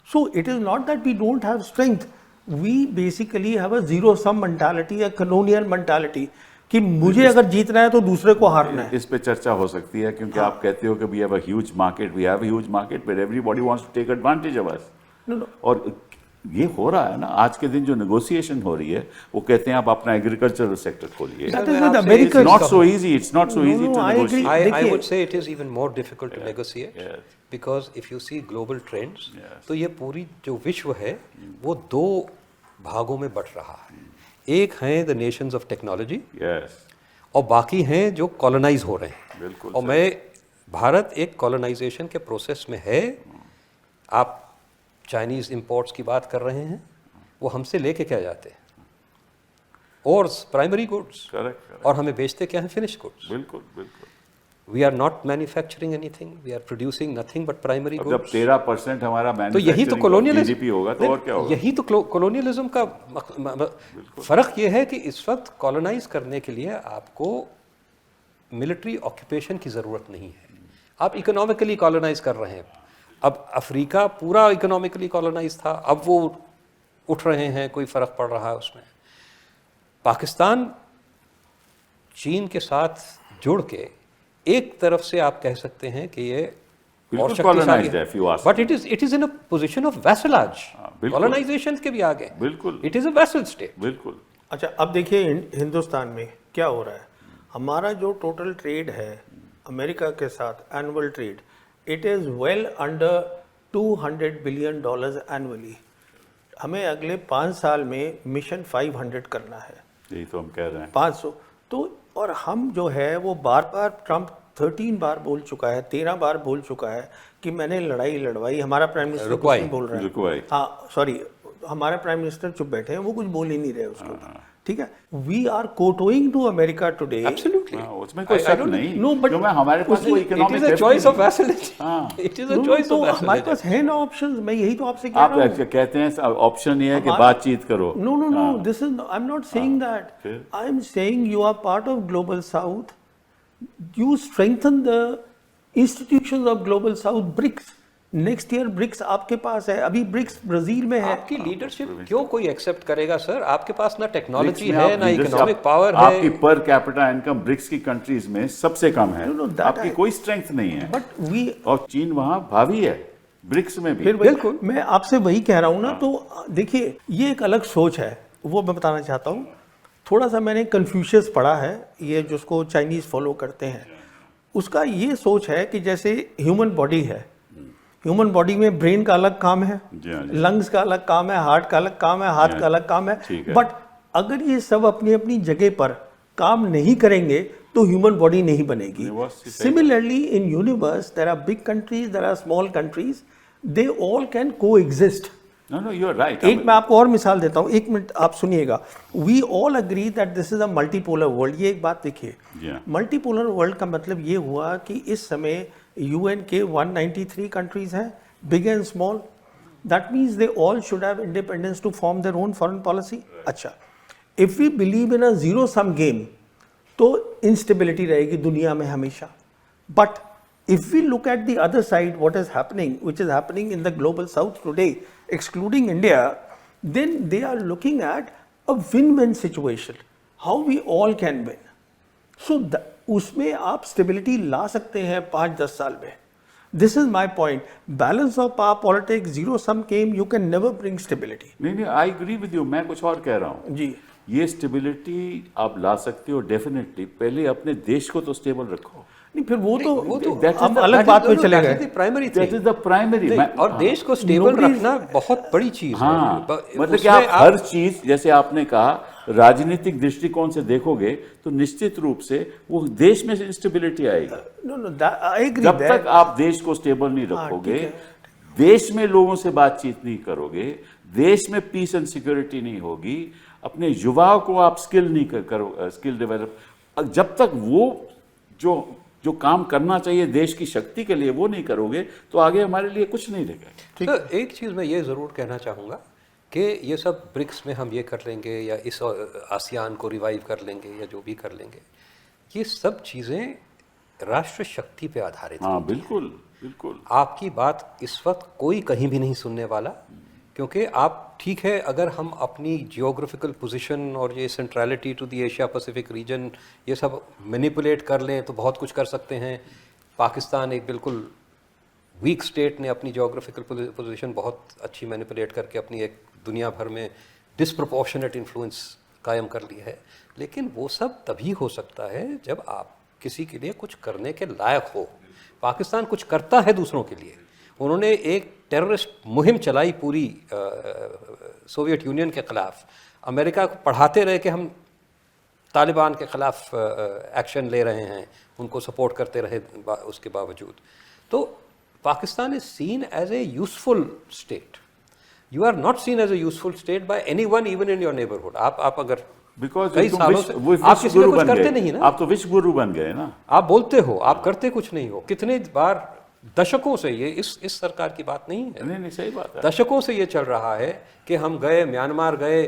So it is not that we don't have strength. We basically have a zero-sum mentality, a colonial mentality. कि मुझे अगर जीतना है तो दूसरे को हारना है. इस पे चर्चा हो सकती है, क्योंकि आप कहते हो कि we have a huge market, we have a huge market, but everybody wants to take advantage of us. No. और ये हो रहा है ना. आज के दिन जो नेगोशिएशन हो रही है, वो कहते हैं आप अपना एग्रीकल्चरल सेक्टर खोलिए. That is with America. It's not so easy. It's not so easy to I agree. negotiate. I would say it is even more difficult to negotiate, because if you see global trends, तो ये पूरी जो विश्व है वो दो भागों में बट रहा है. एक हैं द नेशंस ऑफ टेक्नोलॉजी, और बाकी हैं जो कॉलोनाइज हो रहे हैं. बिल्कुल. और भारत एक कॉलोनाइजेशन के प्रोसेस में है. आप चाइनीज इंपोर्ट्स की बात कर रहे हैं, वो हमसे लेके क्या जाते हैं? और प्राइमरी गुड्स. करेक्ट. और हमें बेचते क्या हैं? Finish goods. बिल्कुल बिल्कुल. We are not manufacturing anything, we are producing nothing but primary goods. जब 13% हमारा तो यही तो कॉलोनियलिज्म जीडीपी होगा, तो और क्या होगा? यही तो कॉलोनियलिज्म का फर्क ये है कि इस वक्त कॉलोनाइज करने के लिए आपको मिलिट्री ऑक्यूपेशन की ज़रूरत नहीं है. आप इकोनॉमिकली कॉलोनाइज कर रहे हैं. अब अफ्रीका पूरा इकोनॉमिकली कॉलोनाइज था, अब वो उठ रहे हैं, कोई फ़र्क पड़ रहा है उसमें. पाकिस्तान चीन के साथ जुड़ के एक तरफ से आप कह सकते हैं कि ये और शक्तिशाली है, but it is in a position of vassalage. Colonisation के भी आगे. बिल्कुल. It is a vassal state. बिल्कुल. अच्छा, अब देखिए हिंदुस्तान में क्या हो रहा है. हमारा जो टोटल ट्रेड है अमेरिका के साथ, annual trade, it is well under $200 billion annually. हमें अगले 5 साल में मिशन 500 करना है. यही तो हम कह रहे हैं. 500. तो और हम जो है वो बार बार, ट्रंप 13 बार बोल चुका है, 13 बार बोल चुका है कि मैंने लड़ाई लड़वाई. हमारा प्राइम मिनिस्टर कुछ नहीं बोल रहा है. हाँ, सॉरी, हमारा प्राइम मिनिस्टर चुप बैठे हैं, वो कुछ बोल ही नहीं रहे उसको. ठीक है. We are kowtowing to America today. Absolutely. उसमें कोई शक नहीं. नो, बट हमारे पास वो economic, it is a choice of vassality. It is a choice of vassality. हमारे पास है ना ऑप्शंस. मैं यही तो आपसे कह रहा हूँ. आप कहते हैं ऑप्शन ये है कि बातचीत करो. No, this is, I am not saying that. I am saying you are part of global south. You strengthen the institutions of global south. BRICS, next year BRICS आपके पास है. अभी ब्रिक्स ब्राजील में है. आपकी लीडरशिप क्यों कोई accept करेगा सर? आपके पास ना टेक्नोलॉजी है ना इकोनॉमिक पावर है. आपकी पर कैपिटा इनकम ब्रिक्स की कंट्रीज में सबसे कम है. आपकी कोई स्ट्रेंथ नहीं है. बट वी, और चीन वहां भावी है ब्रिक्स में भी. बिल्कुल. मैं आपसे वही कह रहा हूँ ना. तो देखिए, ये एक अलग सोच है, वो मैं बताना चाहता हूँ. थोड़ा सा मैंने कन्फ्यूशियस पढ़ा है, ये जिसको चाइनीज फॉलो करते हैं. उसका ये सोच है कि जैसे ह्यूमन बॉडी है, ह्यूमन बॉडी में ब्रेन का अलग काम है, लंग्स का अलग काम है, हार्ट का अलग काम है, हाथ का अलग काम है, बट अगर ये सब अपनी अपनी जगह पर काम नहीं करेंगे तो ह्यूमन बॉडी नहीं बनेगी. Similarly in universe there are big countries, there are small countries, they all can coexist. No, you are right. एक मैं आपको और मिसाल देता हूँ, एक मिनट आप सुनिएगा. We all agree that this is a multipolar world. ये एक बात देखिए, मल्टीपोलर वर्ल्ड का मतलब ये हुआ कि इस समय यूएन के 193 कंट्रीज हैं, big and small. That means they all should have independence to form their own foreign policy. अच्छा, if we believe in a zero sum game तो इंस्टेबिलिटी रहेगी दुनिया में हमेशा. But if we look at the other side, what is happening, which is happening in the global south today, excluding India, then they are looking at a win-win situation, how we all can win. So उसमें आप stability ला सकते हैं 5-10 साल में. This is my point. Balance of power politics, zero sum game, you can never bring stability. नहीं, I agree with you. मैं कुछ और कह रहा हूँ जी. ये स्टेबिलिटी आप ला सकते हो डेफिनेटली. पहले अपने देश को तो स्टेबल रखो. नहीं, फिर वो तो that is हम the- अलग बात पे चले गए. Primary that is the primary. और देश को स्टेबल रखना बहुत बड़ी चीज है. हाँ, मतलब कि आप हर चीज, जैसे आपने कहा, राजनीतिक दृष्टिकोण से देखोगे तो निश्चित रूप से वो देश में इंस्टेबिलिटी आएगी. No, I agree. जब तक आप देश को स्टेबल नहीं रखोगे, ठीक है. देश में लोगों से बातचीत नहीं करोगे, देश में पीस एंड सिक्योरिटी नहीं होगी, अपने युवाओं को आप स्किल नहीं करो, स्किल डेवलप, जब तक वो जो काम करना चाहिए देश की शक्ति के लिए वो नहीं करोगे तो आगे हमारे लिए कुछ नहीं रहेगा. तो एक चीज़ मैं ये ज़रूर कहना चाहूँगा कि ये सब ब्रिक्स में हम ये कर लेंगे या इस आसियान को रिवाइव कर लेंगे या जो भी कर लेंगे, ये सब चीज़ें राष्ट्र शक्ति पे आधारित हैं. हाँ, बिल्कुल बिल्कुल. आपकी बात इस वक्त कोई कहीं भी नहीं सुनने वाला, क्योंकि आप ठीक है, अगर हम अपनी जियोग्राफिकल पोजीशन और ये centrality to the Asia Pacific region ये सब मैनिपुलेट कर लें तो बहुत कुछ कर सकते हैं. पाकिस्तान एक बिल्कुल वीक स्टेट ने अपनी जियोग्राफिकल पोजीशन बहुत अच्छी मैनिपुलेट करके अपनी एक दुनिया भर में डिस्प्रपोर्शनेट इन्फ्लुएंस कायम कर ली है. लेकिन वो सब तभी हो सकता है जब आप किसी के लिए कुछ करने के लायक हो. पाकिस्तान कुछ करता है दूसरों के लिए. उन्होंने एक टेररिस्ट मुहिम चलाई पूरी सोवियत यूनियन के ख़िलाफ़. अमेरिका को पढ़ाते रहे कि हम तालिबान के ख़िलाफ़ एक्शन ले रहे हैं, उनको सपोर्ट करते रहे उसके बावजूद. तो Pakistan is seen as a useful state. You are not seen as a useful state by anyone, even in your neighbourhood. आप अगर बिकॉज कई सालों से आप किसी को कुछ करते नहीं ना. आप तो विश्व गुरु बन गए ना. आप बोलते हो, आप करते कुछ नहीं हो. कितने बार दशकों से ये इस सरकार की बात नहीं है. नहीं, सही बात है. दशकों से ये चल रहा है कि हम गए म्यांमार गए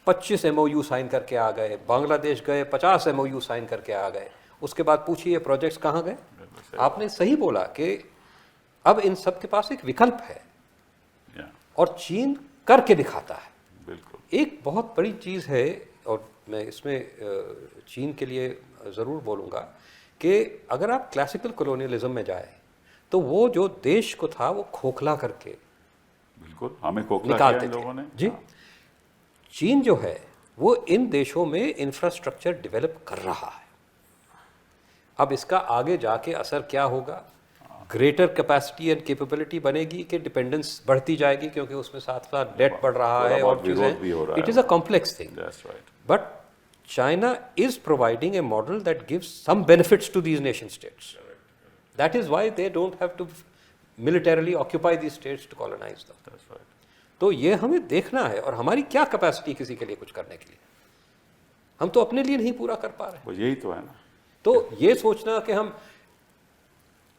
25 MOU साइन करके आ गए, बांग्लादेश गए 50 MOU साइन करके आ गए. उसके बाद पूछिए प्रोजेक्ट्स कहाँ गए. आपने सही बोला कि अब इन सब के पास एक विकल्प है और चीन करके दिखाता है. बिल्कुल. एक बहुत बड़ी चीज़ है और मैं इसमें चीन के लिए ज़रूर बोलूँगा कि अगर आप क्लासिकल कॉलोनियलिज्म में जाए तो वो जो देश को था वो खोखला करके बिल्कुल हमें खोखला निकालते किया लोगों ने. जी. चीन जो है वो इन देशों में इंफ्रास्ट्रक्चर डेवलप कर रहा है. अब इसका आगे जाके असर क्या होगा, ग्रेटर कैपेसिटी एंड कैपेबिलिटी बनेगी कि डिपेंडेंस बढ़ती जाएगी, क्योंकि उसमें साथ साथ डेट बढ़ रहा है और चीज़ें. It is a complex thing. But China is providing a model that gives some benefits to these nation states. That is why they don't have to militarily occupy these states to colonize them. That's right. तो ये हमें देखना है. और हमारी क्या capacity किसी के लिए कुछ करने के लिए, हम तो अपने लिए नहीं पूरा कर पा रहे. वो यही तो है ना. तो ये सोचना कि हम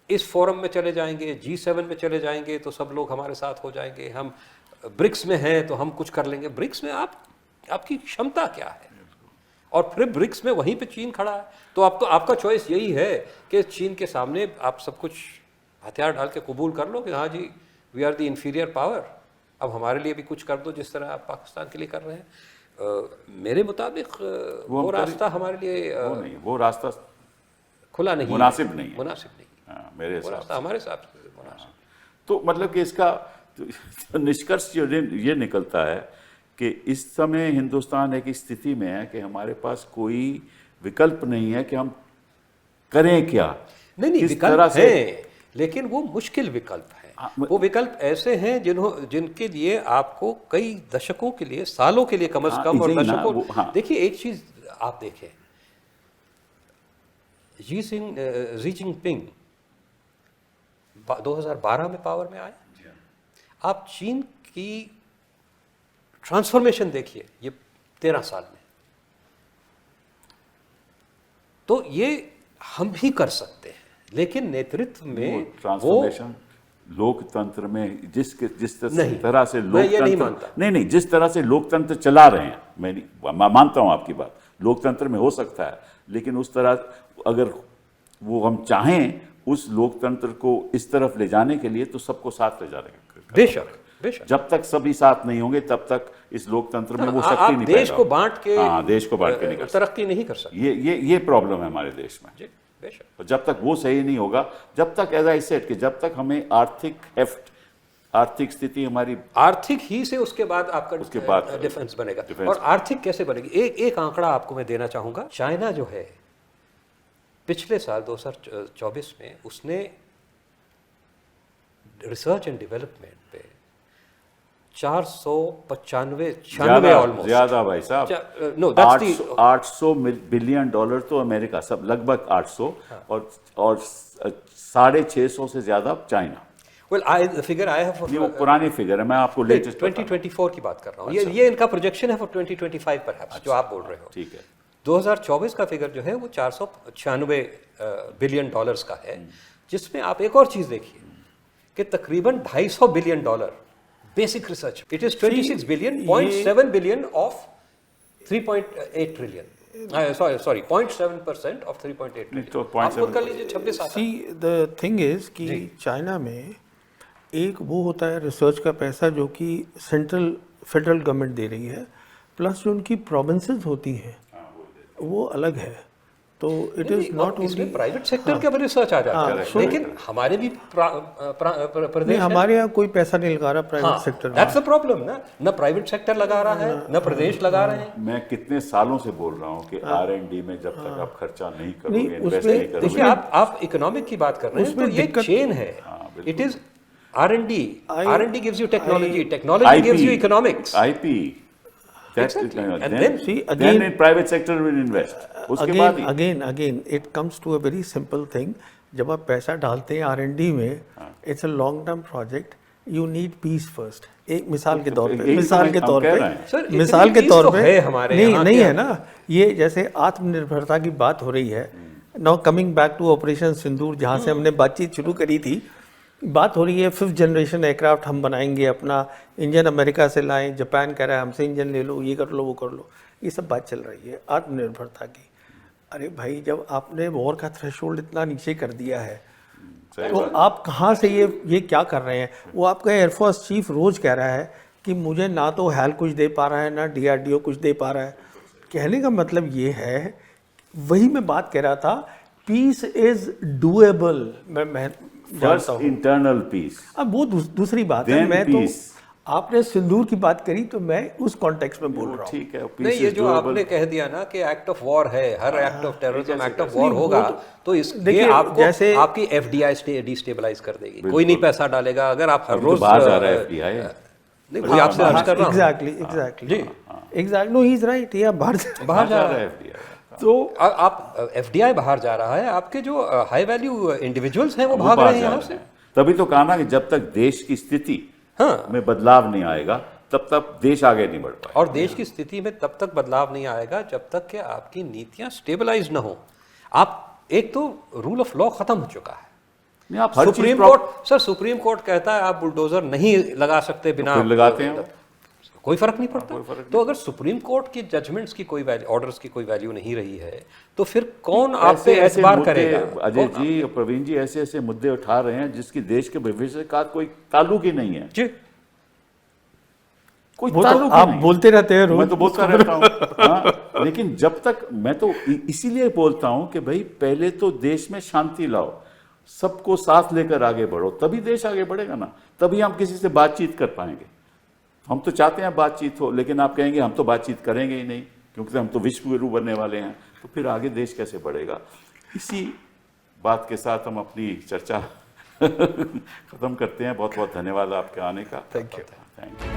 इस फोरम में चले जाएंगे, G7 में चले जाएंगे तो सब लोग हमारे साथ हो जाएंगे, हम ब्रिक्स में हैं तो हम कुछ कर लेंगे. ब्रिक्स में आपकी क्षमता क्या है. और फिर ब्रिक्स में वहीं पे चीन खड़ा है. तो आपका चॉइस यही है कि चीन के सामने आप सब कुछ हथियार डाल के कबूल कर लो कि हाँ जी we are the inferior power, अब हमारे लिए भी कुछ कर दो जिस तरह आप पाकिस्तान के लिए कर रहे हैं. मेरे मुताबिक वो रास्ता हमारे लिए वो रास्ता खुला नहीं, मुनासिब नहीं है. मुनासिब नहीं. हाँ, मेरे हिसाब से हमारे हिसाब से मुनासिब. तो मतलब कि इसका निष्कर्ष ये निकलता है कि इस समय हिंदुस्तान एक स्थिति में है कि हमारे पास कोई विकल्प नहीं है कि हम करें क्या. नहीं विकल्प है, लेकिन वो मुश्किल विकल्प हैं। हाँ, वो विकल्प ऐसे हैं जिनके लिए आपको कई दशकों के लिए, सालों के लिए कम से कम, और इसे ही ना, दशकों। हाँ। देखिए एक चीज आप देखें, जी जिनपिंग 2012 में पावर में आए। आप चीन की ट्रांसफॉर्मेशन देखिए ये 13 साल में। तो ये हम भी कर सकते हैं, लेकिन नेतृत्व में ट्रांसफॉर्मेशन लोकतंत्र में जिस नहीं, तरह से मैं ये नहीं लोकतंत्र मानता। नहीं, जिस तरह से लोकतंत्र चला रहे हैं, मैं मानता हूं आपकी बात, लोकतंत्र में हो सकता है, लेकिन उस तरह अगर वो हम चाहें उस लोकतंत्र को इस तरफ ले जाने के लिए तो सबको साथ ले जाने का। बेशक बेशक। जब तक सभी साथ नहीं होंगे तब तक इस लोकतंत्र में वो आप शक्ति नहीं देश पैदा को होगी। बांट के हाँ, देश को बांट के नहीं कर सकते। तरक्की नहीं कर सकते। ये प्रॉब्लम है हमारे देश में। जी बेशक। और जब तक वो सही नहीं होगा, जब तक एज आई सेड कि जब तक हमें आर्थिक स्थिति हमारी आर्थिक ही से उसके बाद आपका उसके बाद डिफेंस बनेगा। डिफेंस। और आर्थिक कैसे बनेगी? एक आंकड़ा आपको मैं देना चाहूंगा। चाइना जो है पिछले साल 2024 में उसने रिसर्च एंड डेवलपमेंट पे 495 ऑलमोस्ट ज्यादा भाई साहब। No that's the 800 billion dollar तो अमेरिका, सब लगभग 800, और 650 से ज्यादा China. Well I the figure I have ये वो पुरानी फिगर है, मैं आपको लेटेस्ट 2024 की बात कर रहा हूँ। ये इनका प्रोजेक्शन है फॉर 2025 परहैप्स, जो आप बोल रहे हो। ठीक है। 2024 का फिगर जो है वो 496 बिलियन डॉलर्स का है, जिसमें आप एक और चीज देखिए कि तकरीबन 250 billion dollar basic research. It is 26 billion, 0.7 billion of 3.8 trillion, sorry 0.7% of 3.8 trillion. आप खुद कर लीजिए 26 आता है। सी द थिंग इज कि चाइना में एक वो होता है रिसर्च का पैसा जो कि फेडरल गवर्नमेंट दे रही है, प्लस जो उनकी प्रोविंसेस होती हैं वो अलग है। तो it is not only private sector के ऊपर रिसर्च आ जाता है, लेकिन हमारे भी प्रदेश है। हमारे यहाँ कोई पैसा नहीं लगा रहा प्राइवेट सेक्टर में। दैट्स द प्रॉब्लम ना, न प्राइवेट सेक्टर लगा रहा है, न प्रदेश लगा रहे हैं। मैं कितने सालों से बोल रहा हूँ कि R&D में जब तक आप खर्चा नहीं करोगे, नहीं, इन्वेस्ट उसमें- नहीं करोगे। देखिए आप इकोनॉमिक की बात कर रहे हैं, तो उसमें ये दिक्कत- चेन है। It is R&D gives you technology, I- technology gives you economics. IP. That's Exactly. it. And Then, then- See, then again- in private sector will invest. उसके बाद ही again it comes to a very simple thing. जब आप पैसा डालते हैं R&D में, it's a long term project, you need peace first. एक मिसाल के तौर पे यही तो हम कह रहे हैं। Sir, मिसाल इतनी के peace तौर तो पे है हमारे नहीं यहाँ नहीं के- है ना। ये जैसे आत्मनिर्भरता की बात हो रही है, now coming back to operation Sindoor, जहाँ से हमने बातचीत शुरू करी थी, बात हो रही है 5th जनरेशन एयरक्राफ्ट हम बनाएंगे, अपना इंजन अमेरिका से लाएं, जापान कह रहा है हमसे इंजन ले लो, ये कर लो वो कर लो, ये सब बात चल रही है आत्मनिर्भरता की। अरे भाई, जब आपने वॉर का थ्रेशोल्ड इतना नीचे कर दिया है तो आप कहाँ से ये क्या कर रहे हैं? वो आपका एयरफोर्स चीफ रोज कह रहा है कि मुझे ना तो हैल कुछ दे पा रहा है, ना DRDO कुछ दे पा रहा है। कहने का मतलब ये है, वही मैं बात कह रहा था, पीस इज डूएबल। मैं जानता हूँ। इंटरनल पीस, अब वो दूसरी बात है। Then मैं तो peace. आपने सिंदूर की बात करी तो मैं उस कॉन्टेक्स्ट में बोल रहा हूँ। ठीक है। नहीं, ये जो आपने कह दिया ना कि एक्ट ऑफ वॉर है, हर act of terrorism act of war नहीं, होगा, वो तो ये देखिए, आपको जैसे- आपकी FDI डिस्टेबलाइज कर देगी। कोई नहीं पैसा डालेगा अगर आप हर अभी तो रोज बाहर जा रहा है FDI। नहीं, वही आपसे अर्ज कर रहा हूँ। Exactly no he is right. या बाहर बाहर जा रहा है। FDI। तो आप FDI बाहर जा रहा है, आपके जो हाई वैल्यू इंडिविजुअल्स हैं वो भाग रहे हैं यहाँ से। तभी तो कहा ना कि जब तक देश की स्थिति में बदलाव नहीं आएगा तब तक देश आगे नहीं बढ़ पाएगा। और देश की स्थिति में तब तक बदलाव नहीं आएगा जब तक कि आपकी नीतियां स्टेबलाइज न हो। आप एक तो रूल ऑफ लॉ खत्म हो चुका है। नहीं, आप हर चीज सुप्रीम कोर्ट कहता है आप बुलडोजर नहीं लगा सकते बिना, फिर लगाते हैं। कोई फर्क नहीं पड़ता। तो अगर सुप्रीम कोर्ट की जजमेंट्स की कोई ऑर्डर्स की कोई वैल्यू नहीं रही है तो फिर कौन आप पे एतबार करेगा? अजय जी और प्रवीण जी ऐसे ऐसे मुद्दे उठा रहे हैं जिसकी देश के भविष्य का कोई ताल्लुक ही नहीं है। जी, कोई वो तो ताल्लुक ही आप नहीं। बोलते रहते हैं मैं रोज। तो बोलता रहता हूँ। हाँ, लेकिन जब तक मैं तो इसीलिए बोलता हूं कि भाई पहले तो देश में शांति लाओ, सबको साथ लेकर आगे बढ़ो, तभी देश आगे बढ़ेगा ना। तभी हम किसी से बातचीत कर पाएंगे। हम तो चाहते हैं बातचीत हो, लेकिन आप कहेंगे हम तो बातचीत करेंगे ही नहीं क्योंकि हम तो विश्व गुरु बनने वाले हैं, तो फिर आगे देश कैसे बढ़ेगा? इसी बात के साथ हम अपनी चर्चा ख़त्म करते हैं। बहुत बहुत धन्यवाद आपके आने का। Thank you. Thank you.